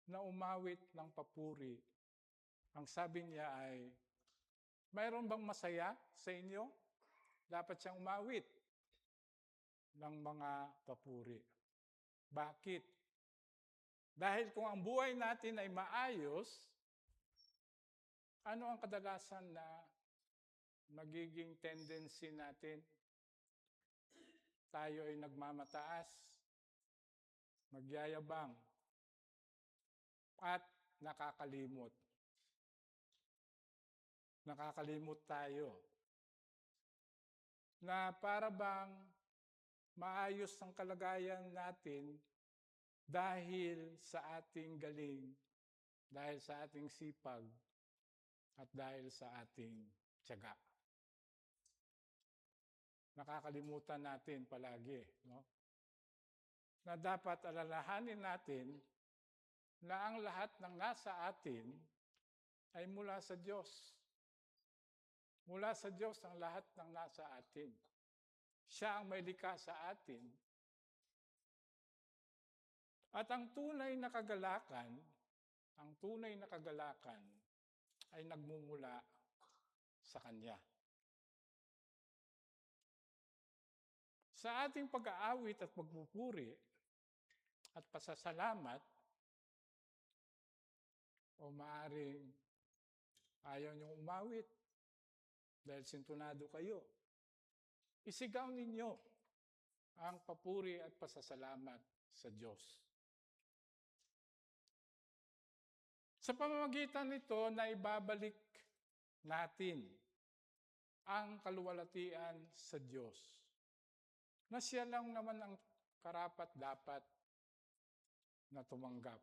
na umawit ng papuri. Ang sabi niya ay, mayroon bang masaya sa inyo? Dapat siyang umawit ng mga papuri. Bakit? Dahil kung ang buhay natin ay maayos, ano ang kadalasan na magiging tendency natin? Tayo ay nagmamataas, magyayabang, at nakakalimot. Nakakalimot tayo na para bang maayos ang kalagayan natin dahil sa ating galing, dahil sa ating sipag, at dahil sa ating tiyaga. Nakakalimutan natin palagi, no? Na dapat alalahanin natin na ang lahat ng nasa atin ay mula sa Diyos. Mula sa Diyos ang lahat ng nasa atin. Siya ang may likha sa atin. At ang tunay na kagalakan ay nagmumula sa Kanya. Sa ating pag-aawit at pagpupuri at pasasalamat, o maaaring ayaw niyong umawit dahil sintunado kayo, isigaw ninyo ang papuri at pasasalamat sa Diyos. Sa pamamagitan nito na ibabalik natin ang kaluwalhatian sa Diyos, na siya lang naman ang karapat-dapat na tumanggap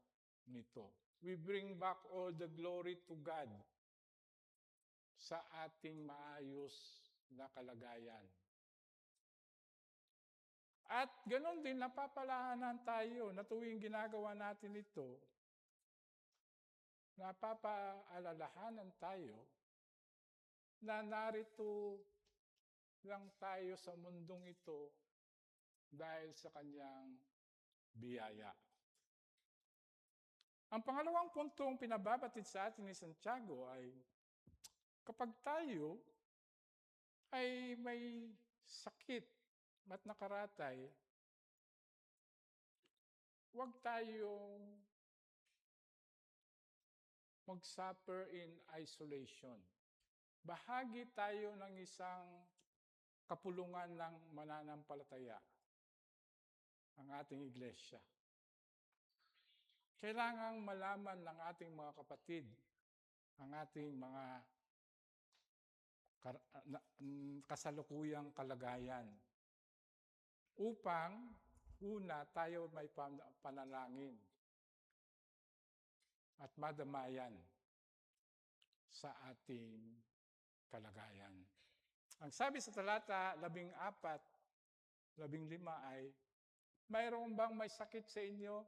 nito. We bring back all the glory to God sa ating maayos na kalagayan. At ganoon din, napapalaanan tayo na tuwing ginagawa natin ito, napapaalalahanan tayo na narito lang tayo sa mundong ito dahil sa Kanyang biyaya. Ang pangalawang puntong pinababatid sa atin ni Santiago ay kapag tayo ay may sakit at nakaratay, huwag tayong mag-suffer in isolation. Bahagi tayo ng isang kapulungan ng mananampalataya, ang ating iglesia. Kailangang malaman ng ating mga kapatid, ang ating mga kasalukuyang kalagayan upang una tayo may panalangin at madamayan sa ating kalagayan. Ang sabi sa talata 14, 15 ay, mayroon bang may sakit sa inyo?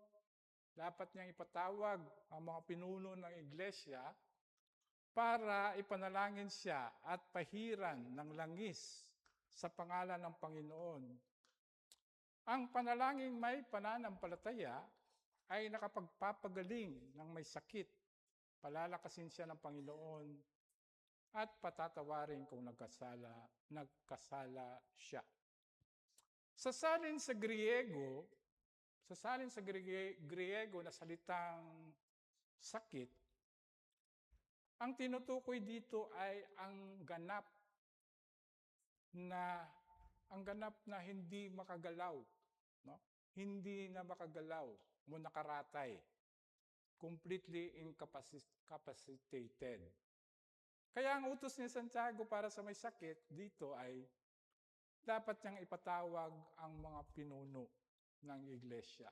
Dapat niyang ipatawag ang mga pinuno ng iglesia para ipanalangin siya at pahiran ng langis sa pangalan ng Panginoon. Ang panalangin may pananampalataya ay nakapagpapagaling ng may sakit, palalakasin siya ng Panginoon, at patatawarin kung nagkasala siya. Sa salin sa Griego na salitang sakit, ang tinutukoy dito ay ang ganap na hindi makagalaw, no? Hindi na makagalaw mo nakaratay, completely incapacitated. Kaya ang utos ni Santiago para sa may sakit dito ay dapat niyang ipatawag ang mga pinuno ng iglesia.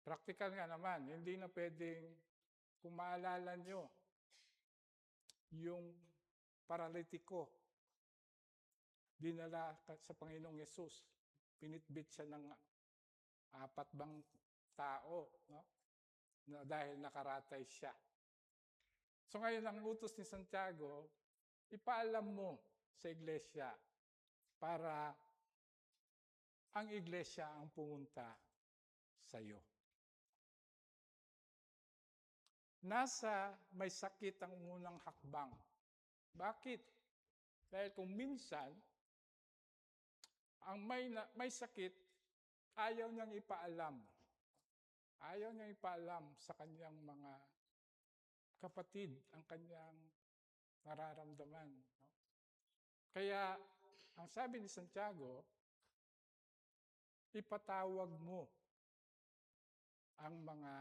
Practical nga naman, hindi na pwedeng, kung maalala nyo, yung paralitiko, dinala sa Panginoong Yesus, pinitbit siya ng 4 tao, no? Na dahil nakaratay siya. So ngayon, ang utos ni Santiago, ipaalam mo sa iglesia para ang iglesia ang pumunta sa iyo. Nasa may sakit ang unang hakbang. Bakit? Dahil kung minsan, ang may sakit, ayaw niyang ipaalam. Ayaw niyang ipaalam sa kanyang mga kapatid ang kanyang nararamdaman. No? Kaya, ang sabi ni Santiago, ipatawag mo ang mga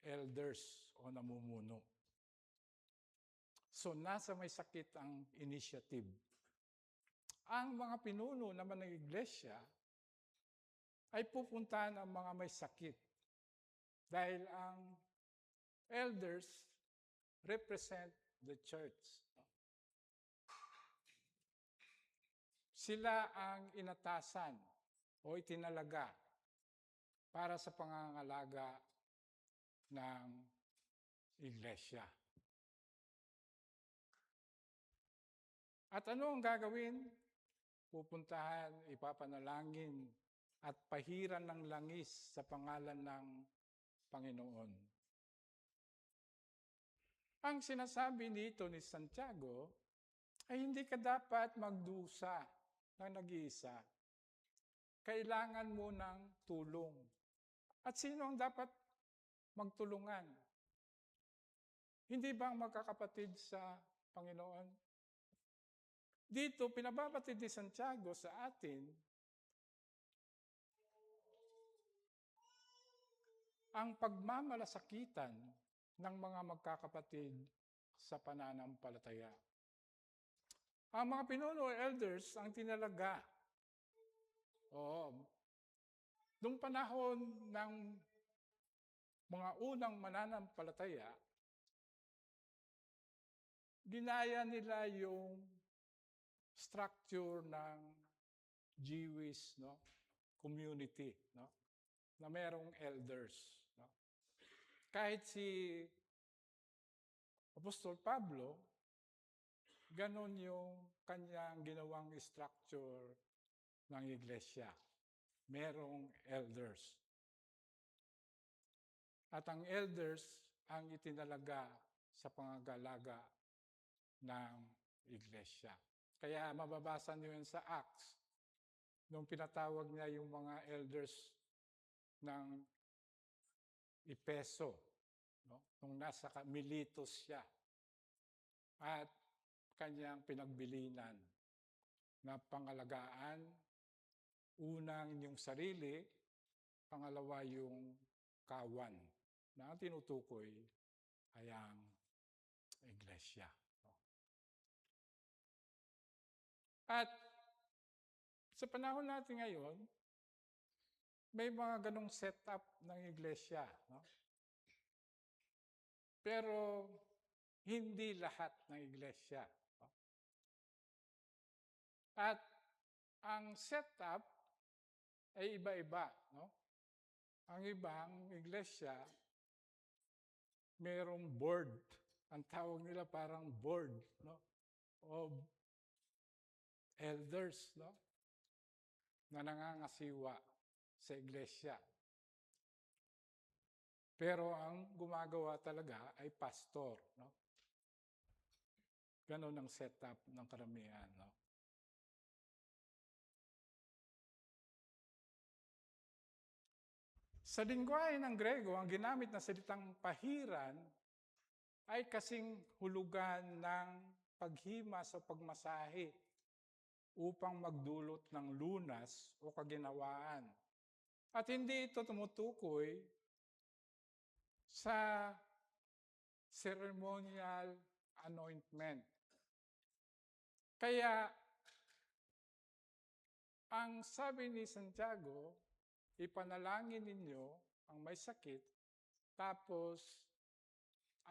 elders o namumuno. So, nasa may sakit ang initiative. Ang mga pinuno naman ng iglesia ay pupuntahan ang mga may sakit. Dahil ang elders represent the church. Sila ang inatasan o itinalaga para sa pangangalaga ng iglesia. At ano ang gagawin? Pupuntahan, ipapanalangin, at pahiran ng langis sa pangalan ng Panginoon. Ang sinasabi dito ni Santiago ay hindi ka dapat magdusa ng nag-iisa. Kailangan mo ng tulong. At sino ang dapat magtulungan? Hindi ba ang magkakapatid sa Panginoon? Dito, pinababatid ni Santiago sa atin ang pagmamalasakitan ng mga magkakapatid sa pananampalataya. Ang mga pinuno o elders ang tinalaga. Noong panahon ng mga unang mananampalataya, ginaya nila yung structure ng Jewish community, na merong elders. Kahit si Apostol Pablo, ganon yung kanyang ginawang structure ng iglesia. Merong elders. At ang elders ang itinalaga sa pangangalaga ng iglesia. Kaya mababasa niyo yun sa Acts, nung pinatawag niya yung mga elders ng Efeso, no? Nung nasa Miletus siya, at kanyang pinagbilinan na pangalagaan, unang yung sarili, pangalawa yung kawan na ang tinutukoy ay ang iglesia. At sa panahon natin ngayon, may mga ganong setup ng iglesia. No? Pero hindi lahat ng iglesia. No? At ang setup ay iba-iba. No? Ang ibang iglesia, mayroong board. Ang tawag nila parang board, no? Of elders, no? Na nangangasiwa sa iglesia. Pero ang gumagawa talaga ay pastor, no? Ganon ang setup ng karamihan, no? Sa lingwahe ng Grego, ang ginamit na salitang pahiran ay kasing hulugan ng paghimas o pagmasahe upang magdulot ng lunas o kaginawaan. At hindi ito tumutukoy sa ceremonial anointment. Kaya, ang sabi ni Santiago, ipanalangin ninyo ang may sakit, tapos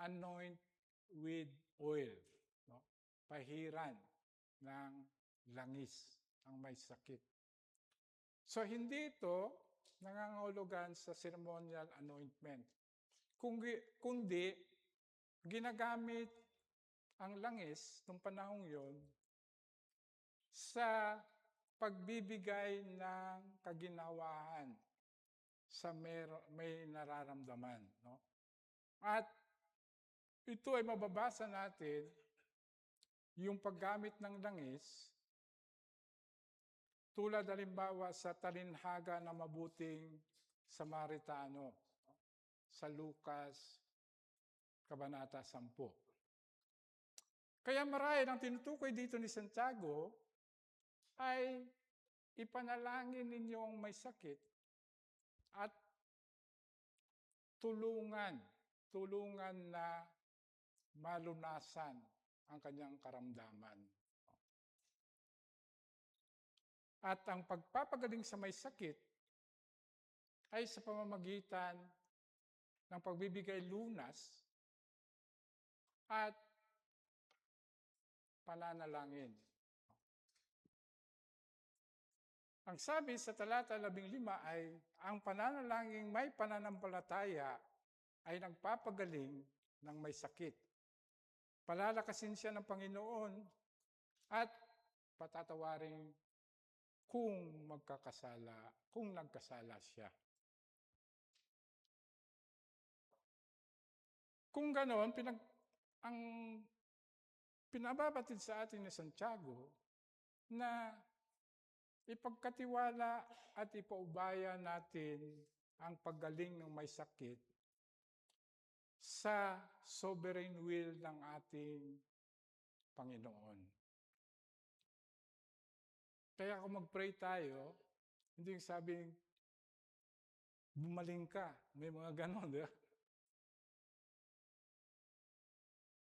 anoint with oil. No? Pahiran ng langis ang may sakit. So, hindi ito nangangahulugan sa ceremonial anointment. Kundi ginagamit ang langis nung panahong yon sa pagbibigay ng kaginawaan sa may nararamdaman. No? At ito ay mababasa natin yung paggamit ng langis tulad halimbawa sa talinhaga na mabuting Samaritano sa Lucas, Kabanata 10. Kaya marahil ang tinutukoy dito ni Santiago ay ipanalangin ninyo ang may sakit at tulungan na malunasan ang kanyang karamdaman. At ang pagpapagaling sa may sakit ay sa pamamagitan ng pagbibigay lunas at pananalangin. Ang sabi sa talata 15 ay, ang pananalangin may pananampalataya ay nagpapagaling ng may sakit. Palalakasin siya ng Panginoon at patatawarin kung nagkasala siya. Kung ganoon, ang pinababatid sa atin ni Santiago na ipagkatiwala at ipaubaya natin ang paggaling ng may sakit sa sovereign will ng ating Panginoon. Kaya kung mag-pray tayo, hindi yung sabing, bumaling ka. May mga ganon, di ba?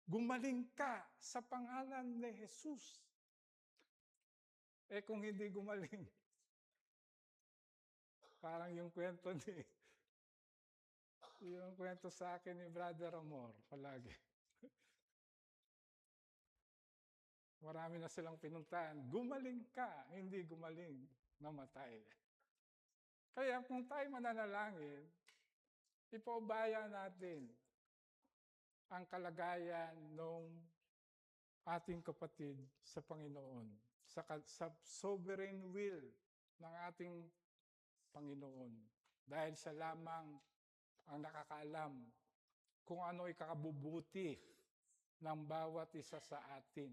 Gumaling ka sa pangalan ni Jesus. Kung hindi gumaling, parang yung kwento sa akin ni Brother Amor palagi. Marami na silang pinuntahan. Gumaling ka, hindi gumaling, namatay. Kaya kung tayo mananalangin, ipaubaya natin ang kalagayan ng ating kapatid sa Panginoon, sa sovereign will ng ating Panginoon. Dahil siya lamang ang nakakaalam kung ano ikakabubuti ng bawat isa sa atin.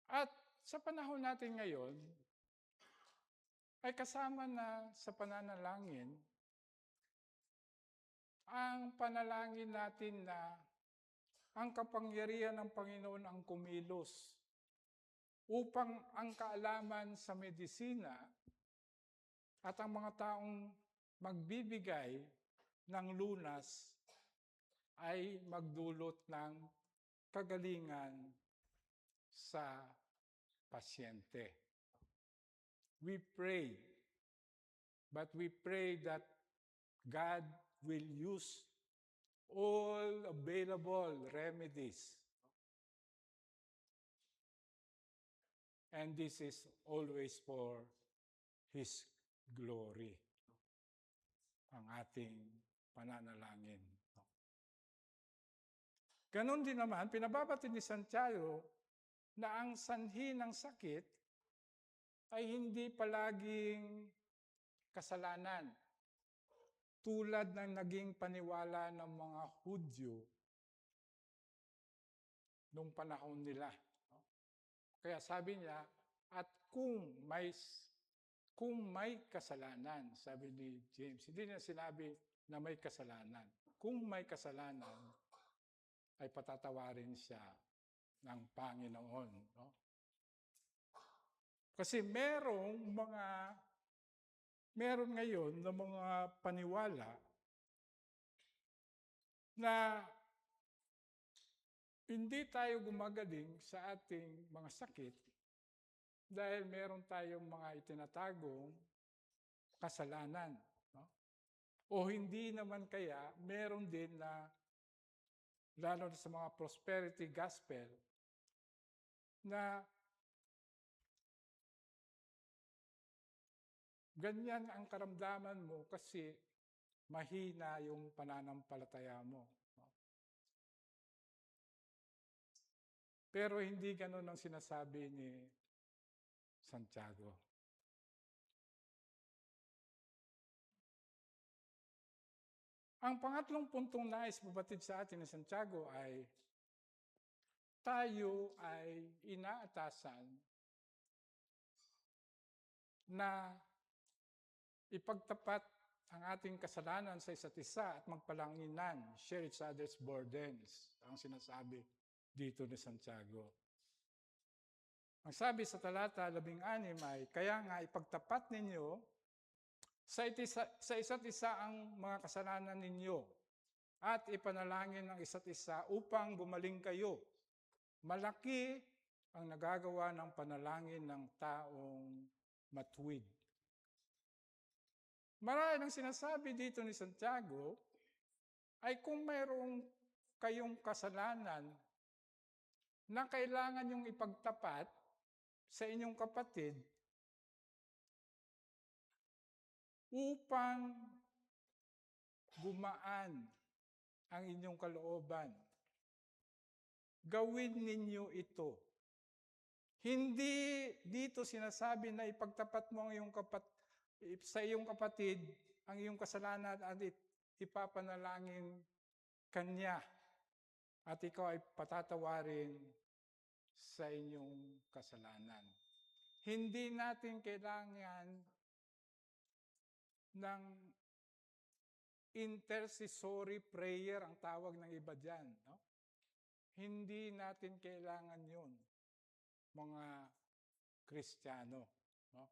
At sa panahon natin ngayon, ay kasama na sa pananalangin ang panalangin natin na ang kapangyarihan ng Panginoon ang kumilos upang ang kaalaman sa medisina at ang mga taong magbibigay ng lunas ay magdulot ng kagalingan sa pasyente. We pray, but we pray that God will use all available remedies. And this is always for His glory, ang ating pananalangin. Ganon din naman, pinababatid ni Santiago na ang sanhi ng sakit ay hindi palaging kasalanan, tulad ng naging paniwala ng mga Hudyo nung panahon nila. Kaya sabi niya, at kung may kasalanan, sabi ni James, hindi niya sinabi na may kasalanan. Kung may kasalanan, ay patatawarin siya ng Panginoon. No? Kasi meron ngayon na mga paniwala na hindi tayo gumagaling sa ating mga sakit dahil meron tayong mga itinatagong kasalanan. No? O hindi naman kaya, meron din na, lalo na sa mga prosperity gospel, na ganyan ang karamdaman mo kasi mahina yung pananampalataya mo. Pero hindi ganun ang sinasabi ni Santiago. Ang pangatlong puntong nais mabatid sa atin ni Santiago ay tayo ay inaatasan na ipagtapat ang ating kasalanan sa isa't isa at magpalanginan, share each other's burdens, ang sinasabi dito ni Santiago. Ang sabi sa talata 16 ay, kaya nga ipagtapat ninyo sa isa't isa ang mga kasalanan ninyo at ipanalangin ng isa't isa upang gumaling kayo. Malaki ang nagagawa ng panalangin ng taong matuwid. Marahil ang sinasabi dito ni Santiago ay kung mayroong kayong kasalanan na kailangan yung ipagtapat sa inyong kapatid upang gumaan ang inyong kalooban. Gawin ninyo ito. Hindi dito sinasabi na ipagtapat mo ang sa iyong kapatid ang iyong kasalanan at ipapanalangin kanya at ikaw ay patatawarin sa inyong kasalanan. Hindi natin kailangan ng intercessory prayer, ang tawag ng iba dyan. No? Hindi natin kailangan yun, mga Kristiyano. No?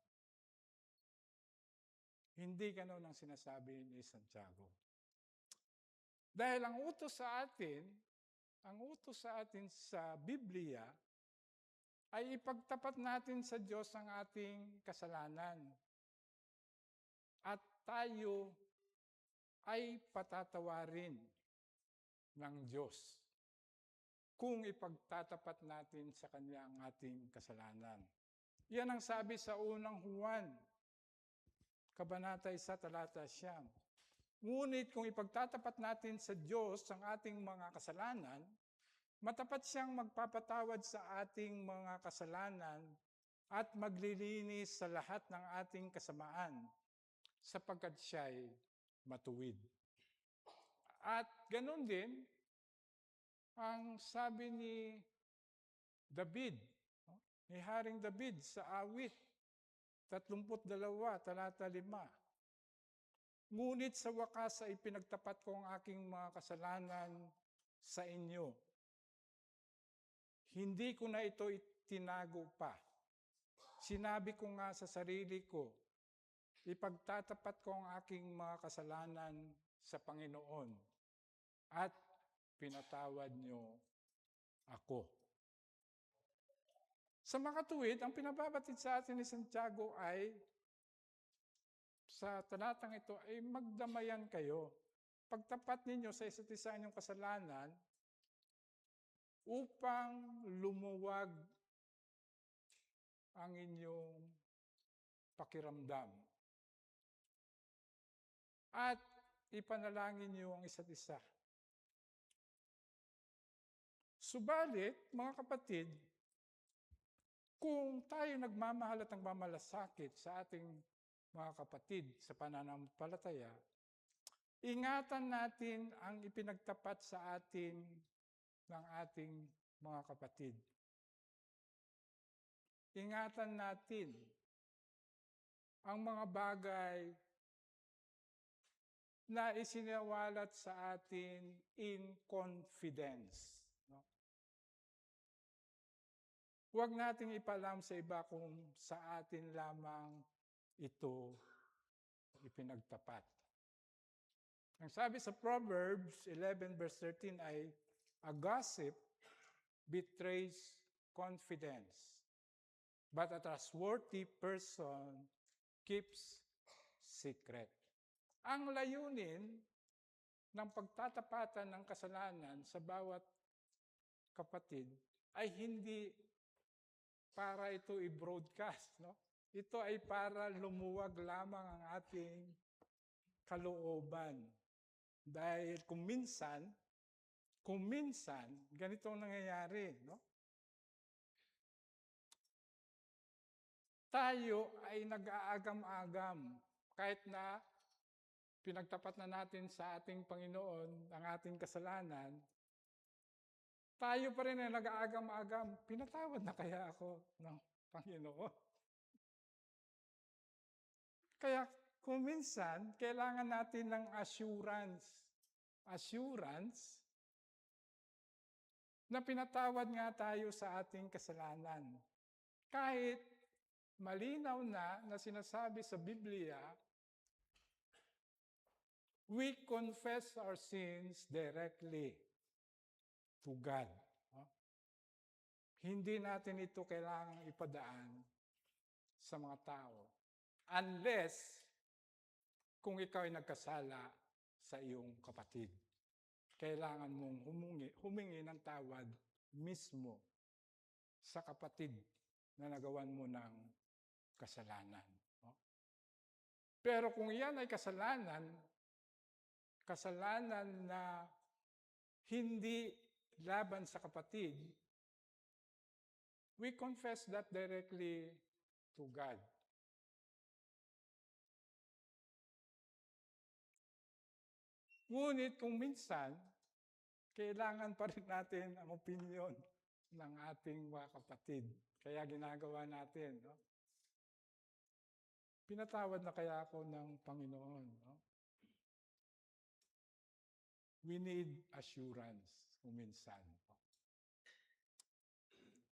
Hindi ganoon ang sinasabi ni Santiago. Dahil ang utos sa atin sa Biblia ay ipagtapat natin sa Diyos ang ating kasalanan. At tayo ay patatawarin ng Diyos kung ipagtatapat natin sa Kanya ang ating kasalanan. Yan ang sabi sa unang Juan, Kabanata 1, talata 9. Ngunit kung ipagtatapat natin sa Diyos ang ating mga kasalanan, matapat siyang magpapatawad sa ating mga kasalanan at maglilinis sa lahat ng ating kasamaan sapagkat siya'y matuwid. At ganun din, ang sabi ni David, ni Haring David sa awit 32, talata 5. Ngunit sa wakas ay pinagtapat ko ang aking mga kasalanan sa inyo. Hindi ko na ito itinago pa. Sinabi ko nga sa sarili ko, ipagtatapat ko ang aking mga kasalanan sa Panginoon at pinatawad niyo ako. Sa makatuwid, ang pinababatid sa atin ni Santiago ay sa talatang ito ay magdamayan kayo. Pagtapat ninyo sa isa't isa inyong kasalanan upang lumuwag ang inyong pakiramdam. At ipanalangin niyo ang isa't isa. Subalit, mga kapatid, kung tayo nagmamahal at nagmamalasakit sa ating mga kapatid sa pananampalataya, ingatan natin ang ipinagtapat sa atin ng ating mga kapatid. Ingatan natin ang mga bagay na isinawalat sa atin in confidence. No? Huwag nating ipalam sa iba kung sa atin lamang ito ipinagtapat. Ang sabi sa Proverbs 11 verse 13 ay, a gossip betrays confidence, but a trustworthy person keeps secret. Ang layunin ng pagtatapatan ng kasalanan sa bawat kapatid ay hindi para ito i-broadcast, no? Ito ay para lumuwag lamang ang ating kalooban. Dahil kung minsan, ganito ang nangyayari, no? Tayo ay nag-aagam-agam kahit na pinagtapat na natin sa ating Panginoon ang ating kasalanan, tayo pa rin ay nag-aagam-agam, pinatawad na kaya ako ng Panginoon? Kaya kung minsan, kailangan natin ng assurance. Assurance na pinatawad nga tayo sa ating kasalanan. Kahit malinaw na sinasabi sa Biblia, we confess our sins directly to God. Hindi natin ito kailangang ipadaan sa mga tao. Unless kung ikaw ay nagkasala sa iyong kapatid. Kailangan mong humingi ng tawad mismo sa kapatid na nagawan mo ng kasalanan. Pero kung yan ay kasalanan na hindi laban sa kapatid, we confess that directly to God. Ngunit kung minsan, kailangan pa rin natin ang opinion ng ating mga kapatid. Kaya ginagawa natin, no? Pinatawad na kaya ako ng Panginoon, no? We need assurance kung minsan.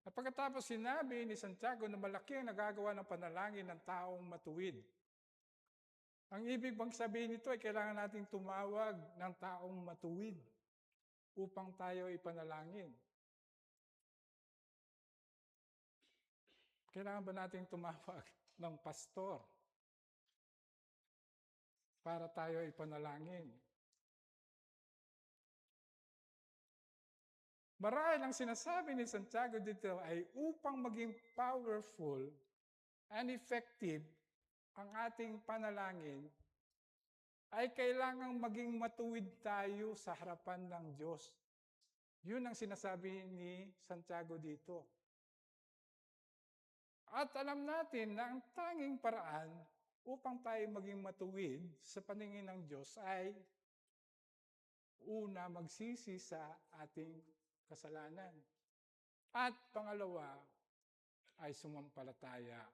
At pagkatapos sinabi ni Santiago na malaki ang nagagawa ng panalangin ng taong matuwid. Ang ibig bang sabihin nito ay kailangan nating tumawag ng taong matuwid upang tayo ipanalangin. Kailangan ba nating tumawag ng pastor para tayo ipanalangin? Marahil ang sinasabi ni Santiago dito ay upang maging powerful and effective ang ating panalangin, ay kailangang maging matuwid tayo sa harapan ng Diyos. Yun ang sinasabi ni Santiago dito. At alam natin na ang tanging paraan upang tayo maging matuwid sa paningin ng Diyos ay una, magsisi sa ating kasalanan. At pangalawa ay sumampalataya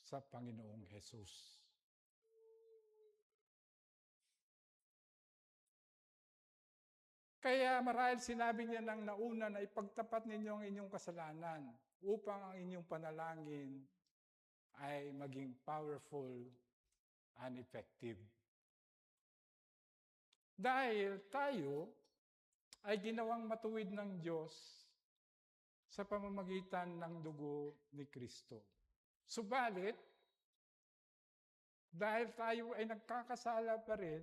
sa Panginoong Hesus. Kaya marahil sinabi niya nang nauna na ipagtapat ninyo ang inyong kasalanan upang ang inyong panalangin ay maging powerful and effective. Dahil tayo ay ginawang matuwid ng Diyos sa pamamagitan ng dugo ni Kristo. Subalit, dahil tayo ay nagkakasala pa rin,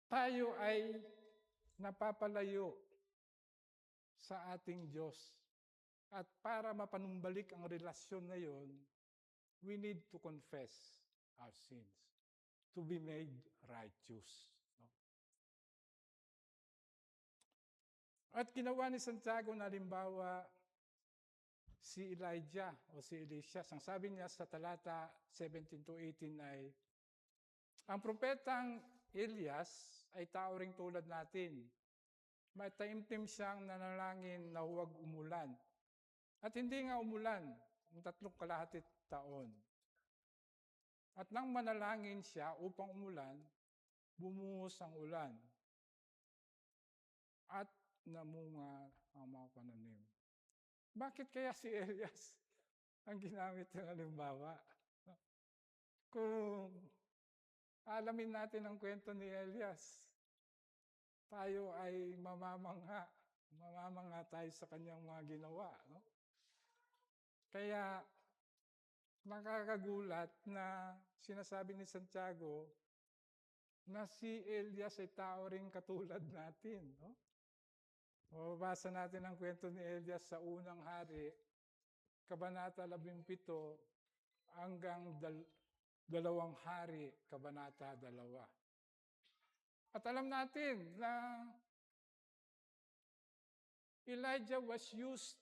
tayo ay napapalayo sa ating Diyos. At para mapanumbalik ang relasyon na yon, we need to confess our sins to be made righteous. At ginawa ni Santiago na halimbawa si Elijah o si Elisha. Ang sabi niya sa talata 17 to 18 ay, ang propetang Elias ay tao ring tulad natin. May taimtim siyang nanalangin na huwag umulan. At hindi nga umulan, ng 3 kalahati taon. At nang manalangin siya upang umulan, bumuhos ang ulan. At namunga ang mga pananim. Bakit kaya si Elias ang ginamit ng halimbawa? Kung alamin natin ang kwento ni Elias, tayo ay mamamangha tayo sa kanyang mga ginawa. No? Kaya nakakagulat na sinasabi ni Santiago na si Elias ay tao ring katulad natin. No? Mababasa natin ang kwento ni Elias sa unang hari, Kabanata 17 hanggang 2 hari, Kabanata 2. At alam natin na Elijah was used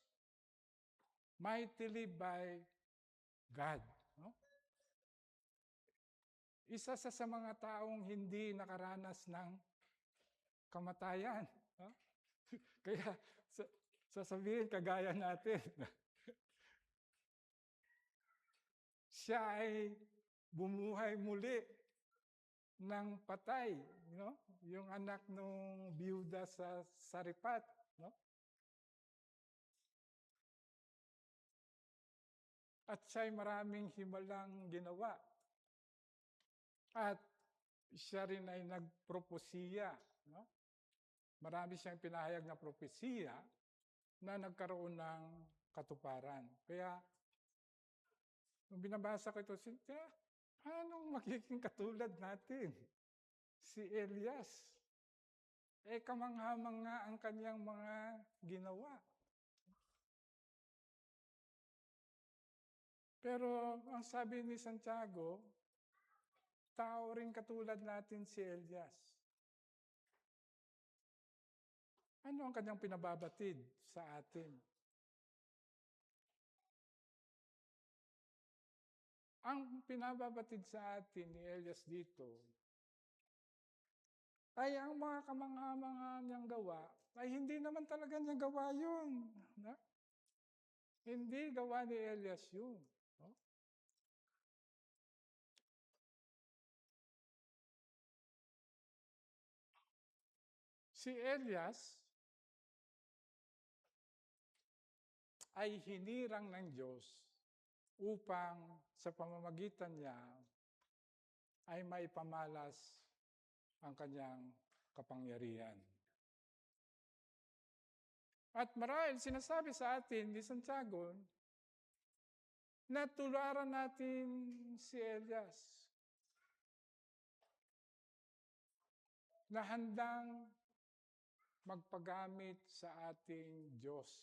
mightily by God. No? Isa sa mga taong hindi nakaranas ng kamatayan. No? Kaya sasabihin kagaya natin, siya ay bumuhay muli ng patay, no? Yung anak ng biyuda sa Saripat, no? At siya'y maraming himalang ginawa. At siya rin ay nagpropesiya, no? Marami siyang pinahayag na propesiya na nagkaroon ng katuparan. Kaya, nung binabasa ko ito, paano magiging katulad natin? Si Elias. Kamangha-mangha ang kanyang mga ginawa. Pero ang sabi ni Santiago, tao rin katulad natin si Elias. Ano ang kanyang pinababatid sa atin? Ang pinababatid sa atin ni Elias dito ay ang mga kamangha-mangha niyang gawa ay hindi naman talaga niya gawa yun. No? Hindi gawa ni Elias yun. No? Si Elias ay hinirang ng Diyos upang sa pamamagitan niya ay maipamalas ang kanyang kapangyarihan. At marahil sinasabi sa atin ni Santiago na tularan natin si Elias na handang magpagamit sa ating Diyos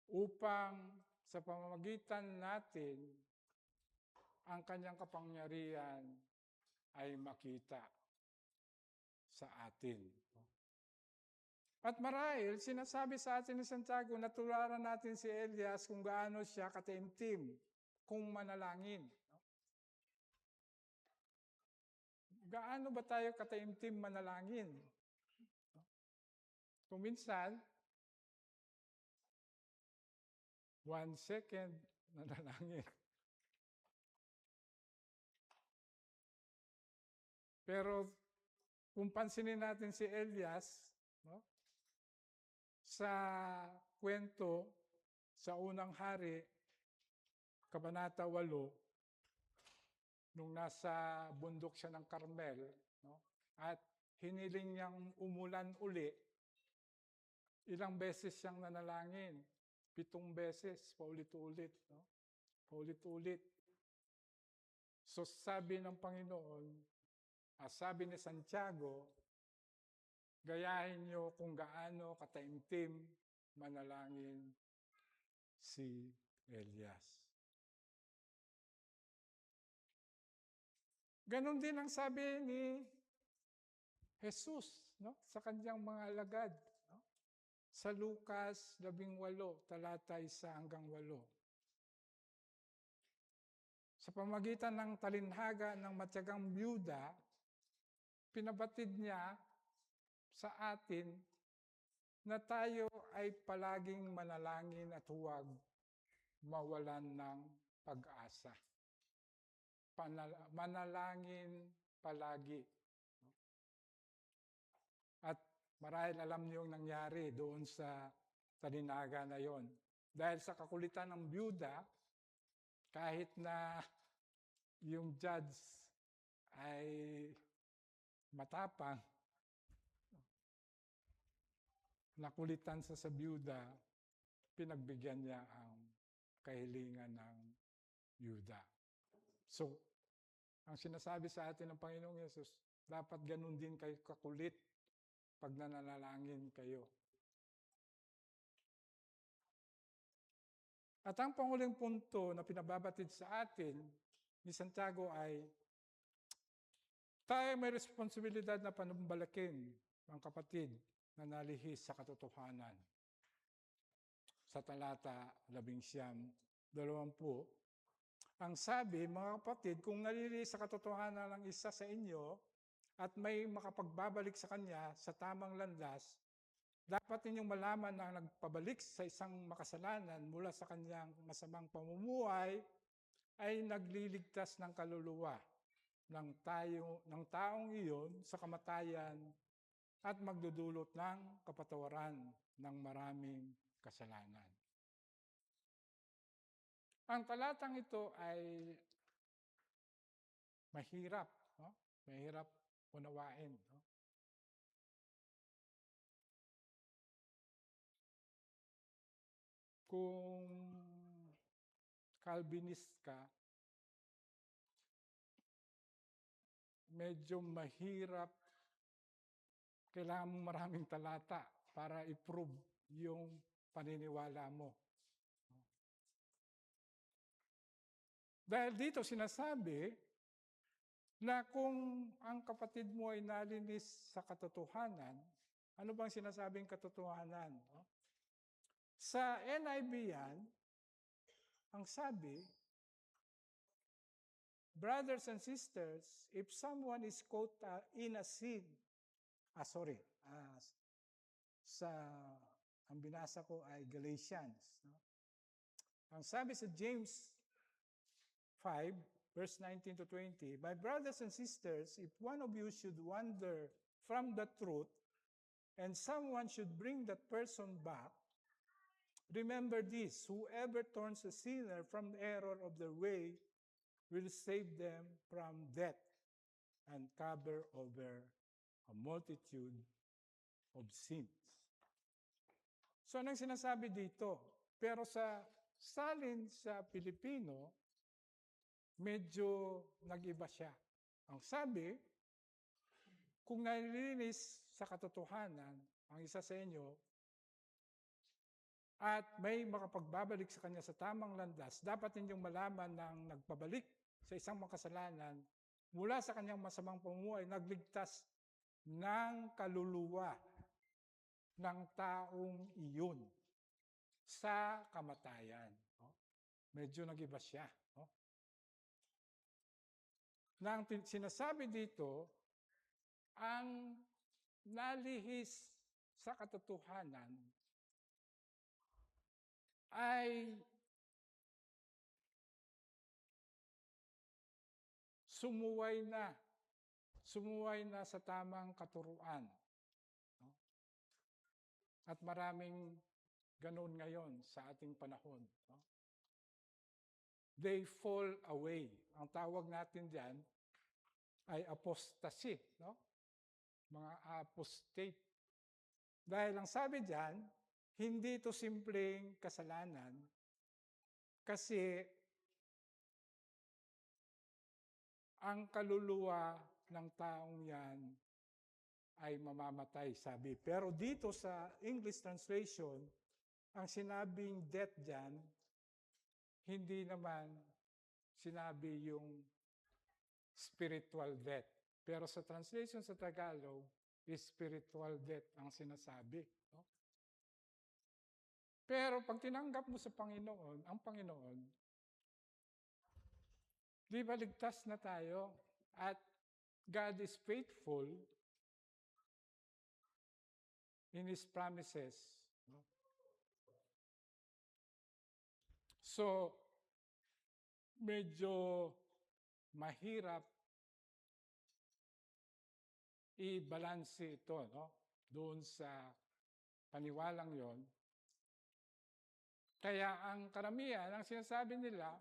upang sa pamamagitan natin ang kanyang kapangyarihan ay makita sa atin. At marahil, sinasabi sa atin ni Santiago na tularan natin si Elias kung gaano siya kataimtim kung manalangin. Gaano ba tayo kataimtim manalangin? Kung minsan, 1 second nanalangin. Pero kung pansinin natin si Elias, no, sa kwento sa unang hari, Kabanata 8, nung nasa bundok siya ng Carmel, no, at hiniling niyang umulan uli, ilang beses siyang nanalangin? 7 beses, paulit-ulit. No? Paulit-ulit. So sabi ng Panginoon, sabi ni Santiago, gayahin niyo kung gaano kataimtim manalangin si Elias. Ganon din ang sabi ni Jesus, no, sa kanyang mga alagad, no? Sa Lucas 18, talata 1 hanggang 8. Sa pamagitan ng talinhaga ng matyagang byuda, pinabatid niya sa atin na tayo ay palaging manalangin at huwag mawalan ng pag-asa. Manalangin palagi. At marahil alam niyo yung nangyari doon sa talinaga na yon. Dahil sa kakulitan ng byuda, kahit na yung judge ay matapang, nakulitan sa byuda, pinagbigyan niya ang kahilingan ng byuda. So, ang sinasabi sa atin ng Panginoong Yesus, dapat ganun din kayo kakulit pag nananalangin kayo. At ang panguling punto na pinababatid sa atin ni Santiago ay tayo may responsibilidad na panumbalakin ang kapatid na nalihis sa katotohanan. Sa talata 19, 20, ang sabi, mga kapatid, kung nalilihis sa katotohanan ng isa sa inyo at may makapagbabalik sa kanya sa tamang landas, dapat ninyong malaman na ang nagpabalik sa isang makasalanan mula sa kanyang masamang pamumuhay ay nagliligtas ng kaluluwa ng taong iyon sa kamatayan at magdudulot ng kapatawaran ng maraming kasalanan. Ang talatang ito ay mahirap, no? Mahirap unawain. No? Kung Calvinist ka, medyo mahirap, kailangan mo maraming talata para i-prove yung paniniwala mo. Dahil dito sinasabi na kung ang kapatid mo ay nalinis sa katotohanan, ano bang sinasabing katotohanan? No? Sa NIV yan, ang sabi, brothers and sisters, if someone is caught in a sin, ang binasa ko ay Galatians. No? Ang sabi sa James 5, verse 19 to 20, my brothers and sisters, if one of you should wander from the truth, and someone should bring that person back, remember this, whoever turns a sinner from the error of their way will save them from death and cover over a multitude of sins. So anong sinasabi dito? Pero sa salin sa Pilipino, medyo nag-iba siya. Ang sabi, kung nalilinis sa katotohanan ang isa sa inyo, at may makapagbabalik sa kanya sa tamang landas, dapat ninyong malaman na ang nagpabalik sa isang makasalanan mula sa kanyang masamang pamumuhay, nagligtas ng kaluluwa ng taong iyon sa kamatayan. No? Medyo nag-iba siya. No? Nang sinasabi dito, ang nalihis sa katotohanan ay sumuway na sa tamang katuruan. No? At maraming ganun ngayon sa ating panahon. No? They fall away. Ang tawag natin diyan ay apostasy, no? Mga apostate. Dahil ang sabi diyan, hindi ito simpleng kasalanan kasi ang kaluluwa ng taong yan ay mamamatay, sabi. Pero dito sa English translation, ang sinabing death diyan, hindi naman sinabi yung spiritual death. Pero sa translation sa Tagalog, is spiritual death ang sinasabi. No? Pero pag tinanggap mo sa Panginoon, ang Panginoon, di ba ligtas na tayo? At God is faithful in His promises. No? So, medyo mahirap i-balanse ito, no? Doon sa paniwalang yon. Kaya ang karamihan, ang sinasabi nila,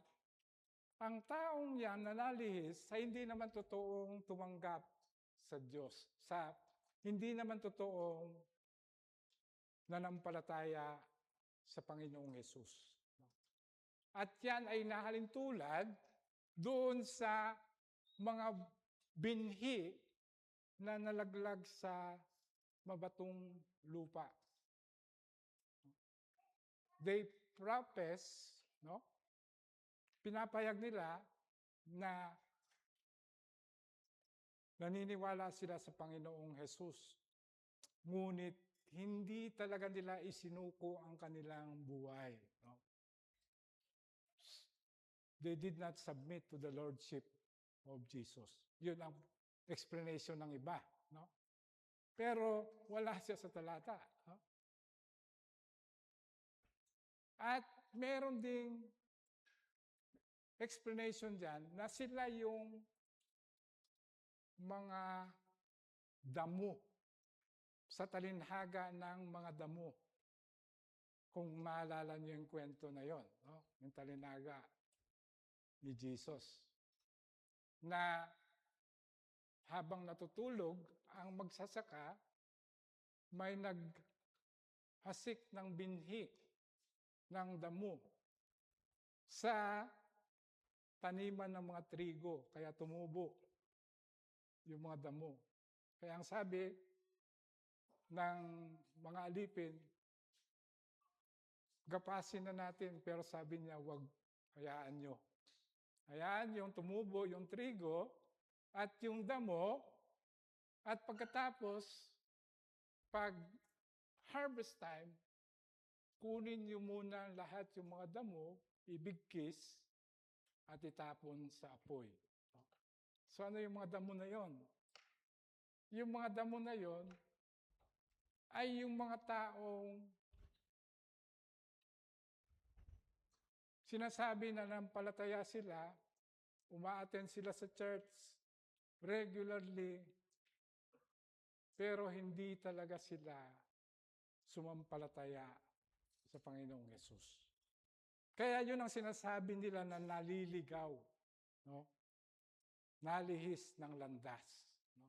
ang taong yan nanalihis sa hindi naman totoong tumanggap sa Diyos. Hindi naman totoong nanampalataya sa Panginoong Hesus. At yan ay nahalintulad doon sa mga binhi na nalaglag sa mabatong lupa. They profess, no? Pinapayag nila na naniniwala sila sa Panginoong Hesus. Ngunit hindi talaga nila isinuko ang kanilang buhay. No? They did not submit to the Lordship of Jesus. Yun ang explanation ng iba. No? Pero wala siya sa talata. No? At meron ding explanation dyan na sila yung mga damo sa talinhaga ng mga damo. Kung maalala niyo yung kwento na yon, no? Yung talinhaga ni Jesus. Na habang natutulog ang magsasaka, may naghasik ng binhi ng damo sa taniman ng mga trigo, kaya tumubo yung mga damo. Kaya ang sabi ng mga alipin, gapasin na natin, pero sabi niya, wag, hayaan nyo. Hayaan yung tumubo, yung trigo, at yung damo, at pagkatapos, pag harvest time, kunin nyo muna lahat yung mga damo, ibigkis, at itapon sa apoy. So ano yung mga damo na yon? Yung mga damo na yon ay yung mga taong sinasabi na nampalataya sila, umaattend sila sa church regularly, pero hindi talaga sila sumampalataya sa Panginoong Yesus. Kaya yun ang sinasabi nila na naliligaw, no? Nalihis ng landas. No?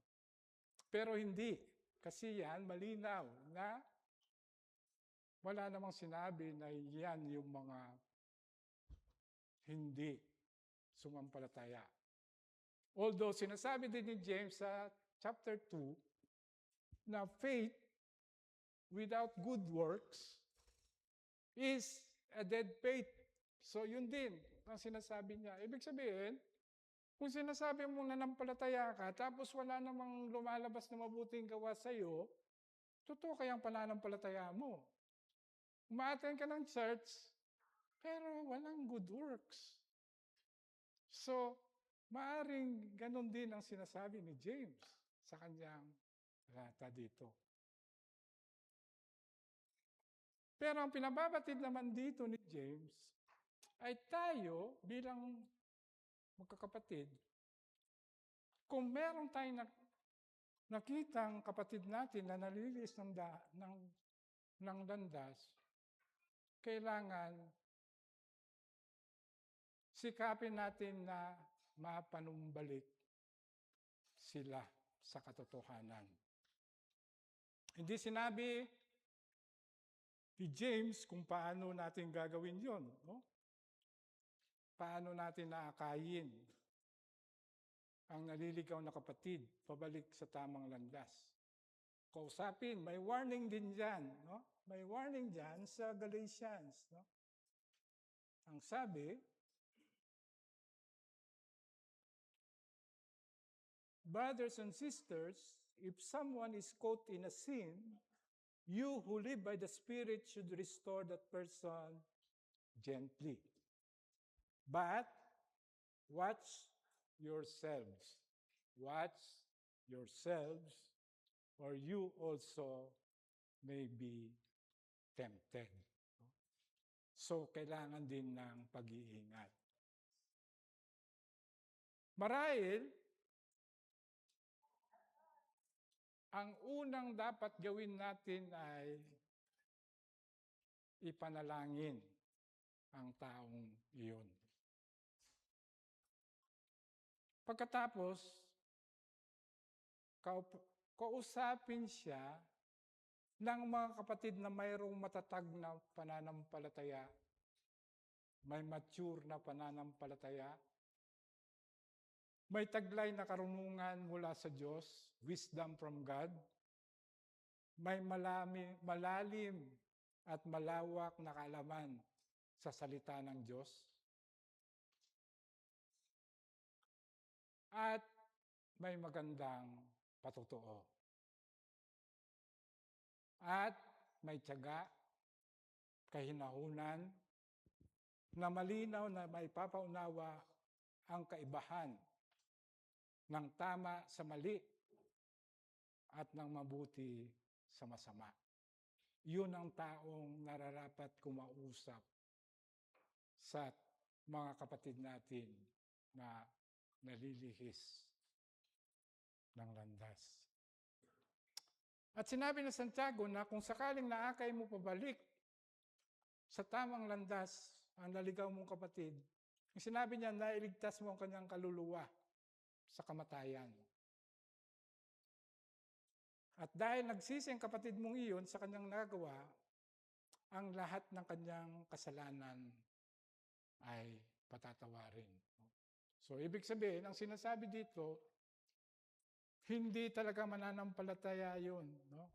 Pero hindi, kasi yan malinaw na wala namang sinabi na yan yung mga hindi sumampalataya. Although sinasabi din ni James sa chapter 2 na faith without good works is a dead faith. So yun din ang sinasabi niya. Ibig sabihin, kung sinasabi mo na nampalataya ka, tapos wala namang lumalabas na mabuting gawa sa iyo, totoo kayang pananampalataya mo? Umaattend ka ng church, pero walang good works. So, maaring ganun din ang sinasabi ni James sa kanyang talata dito. Pero ang pinababatid naman dito ni James ay tayo bilang magkakapatid, kung meron tayong nakitang kapatid natin na nalilis ng landas, kailangan sikapin natin na mapanumbalik sila sa katotohanan. Hindi sinabi ni James kung paano natin gagawin yon, no? Paano natin naakayin ang naliligaw na kapatid pabalik sa tamang landas. Kausapin, may warning din dyan, no? May warning dyan sa Galatians, no? Ang sabi, brothers and sisters, if someone is caught in a sin, you who live by the Spirit should restore that person gently. But watch yourselves. Watch yourselves, or you also may be tempted. So, kailangan din ng pag-iingat. Marahil, ang unang dapat gawin natin ay ipanalangin ang taong iyon. Pagkatapos, kausapin siya ng mga kapatid na mayroong matatag na pananampalataya, may mature na pananampalataya, may taglay na karunungan mula sa Diyos, wisdom from God, may malalim at malawak na kaalaman sa salita ng Diyos, at may magandang patotoo. At may tiyaga, kahinahunan, na malinaw na may papaunawa ang kaibahan ng tama sa mali at ng mabuti sa masama. Yun ang taong nararapat kumausap sa mga kapatid natin na nalilihis ng landas. At sinabi ng Santiago na kung sakaling naakay mo pabalik sa tamang landas ang naligaw mong kapatid, ang sinabi niya, nailigtas mo ang kanyang kaluluwa sa kamatayan. At dahil nagsisi ang kapatid mong iyon sa kanyang nagawa, ang lahat ng kanyang kasalanan ay patatawarin. So, ibig sabihin, ang sinasabi dito, hindi talaga mananampalataya yun, no?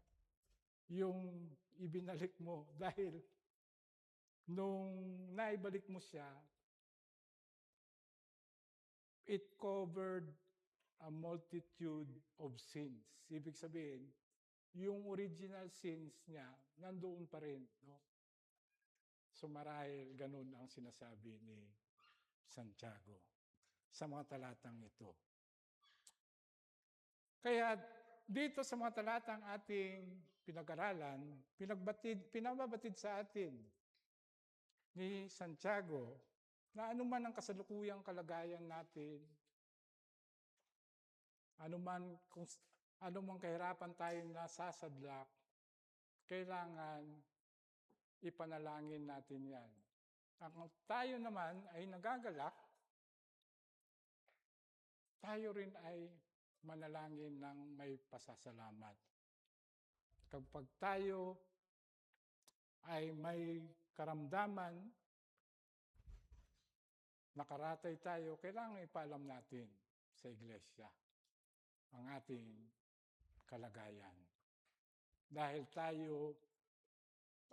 Yung ibinalik mo. Dahil nung naibalik mo siya, it covered a multitude of sins. Ibig sabihin, yung original sins niya, nandoon pa rin, no? So marahil ganun ang sinasabi ni Santiago sa mga talatang ito. Kaya dito sa mga talatang ating pinag-aralan, pinababatid sa atin ni Santiago na anuman ang kasalukuyang kalagayan natin, anumang kahirapan tayo nasasadlak, kailangan ipanalangin natin yan. Ang tayo naman ay nagagalak, tayo rin ay manalangin ng may pasasalamat. Kapag tayo ay may karamdaman, nakaratay tayo, kailangan ipaalam natin sa iglesia ang ating kalagayan. Dahil tayo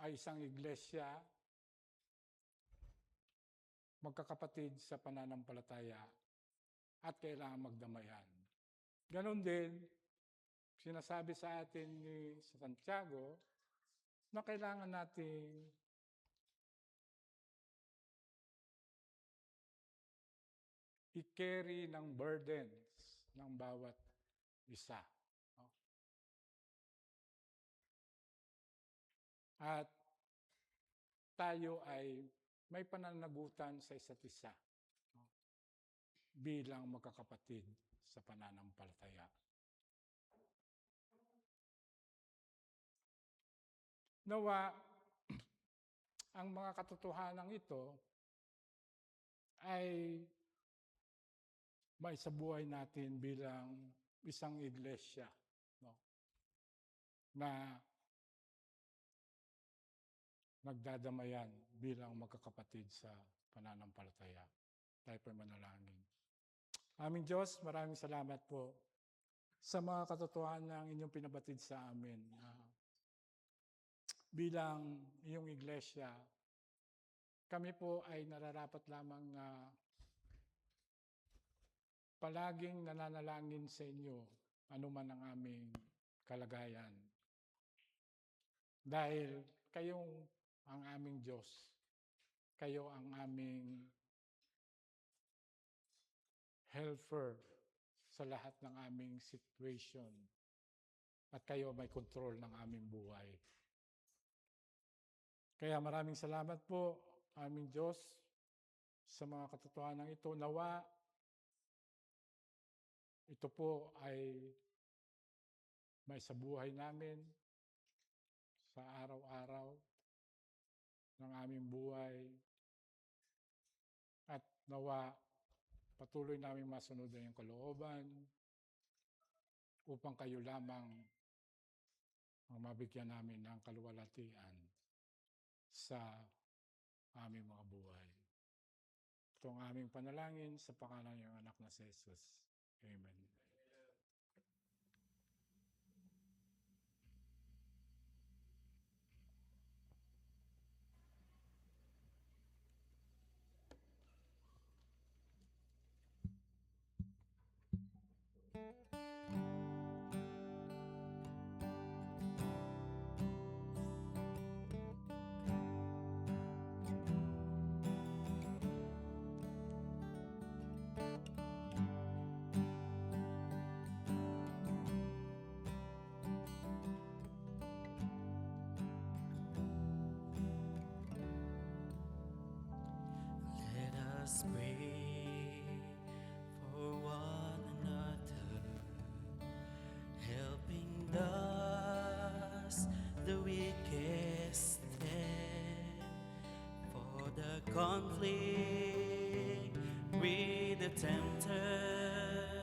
ay isang iglesia, magkakapatid sa pananampalataya, at kailangan magdamayan. Ganon din sinasabi sa atin ni Santiago na kailangan nating i-carry ng burdens ng bawat isa. No? At tayo ay may pananagutan sa isa't isa, no? Bilang magkakapatid sa pananampalataya. Nawa, ang mga katotohanan ito ay may sa buhay natin bilang isang iglesia, no? Na nagdadamayan bilang magkakapatid sa pananampalataya. Tayo po'y manalangin. Aming Diyos, maraming salamat po sa mga katotohanan ng inyong pinabatid sa amin. Bilang iyong iglesia, kami po ay nararapat lamang na palaging nananalangin sa inyo anuman ang aming kalagayan. Dahil kayong ang aming Diyos, kayo ang aming helper sa lahat ng aming situation at kayo may control ng aming buhay. Kaya maraming salamat po, aming Diyos, sa mga katotohanan ito. Nawa, ito po ay may sa buhay namin, sa araw-araw ng aming buhay. At nawa, patuloy namin masunod ang iyong kalooban upang kayo lamang ang mabigyan namin ng kaluwalhatian sa aming mga buhay. Ito ang aming panalangin sa pangalan ng iyong anak na si Jesus. Amen. Let us pray for one another, helping thus the weakest stand, for the conflict with the tempter,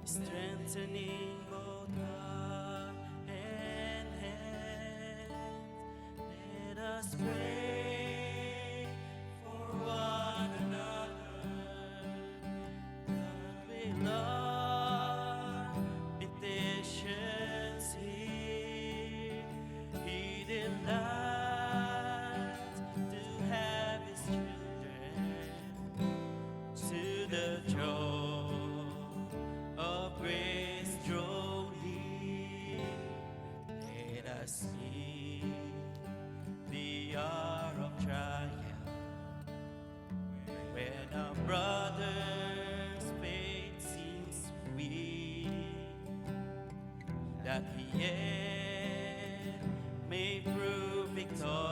strengthening both heart and hand. Let us pray for one another, that we love petitions here. He delights to have his children to the throne of grace draw near. Let us see the hour of trial, when our brother's faith seems weak, that he yet may prove victorious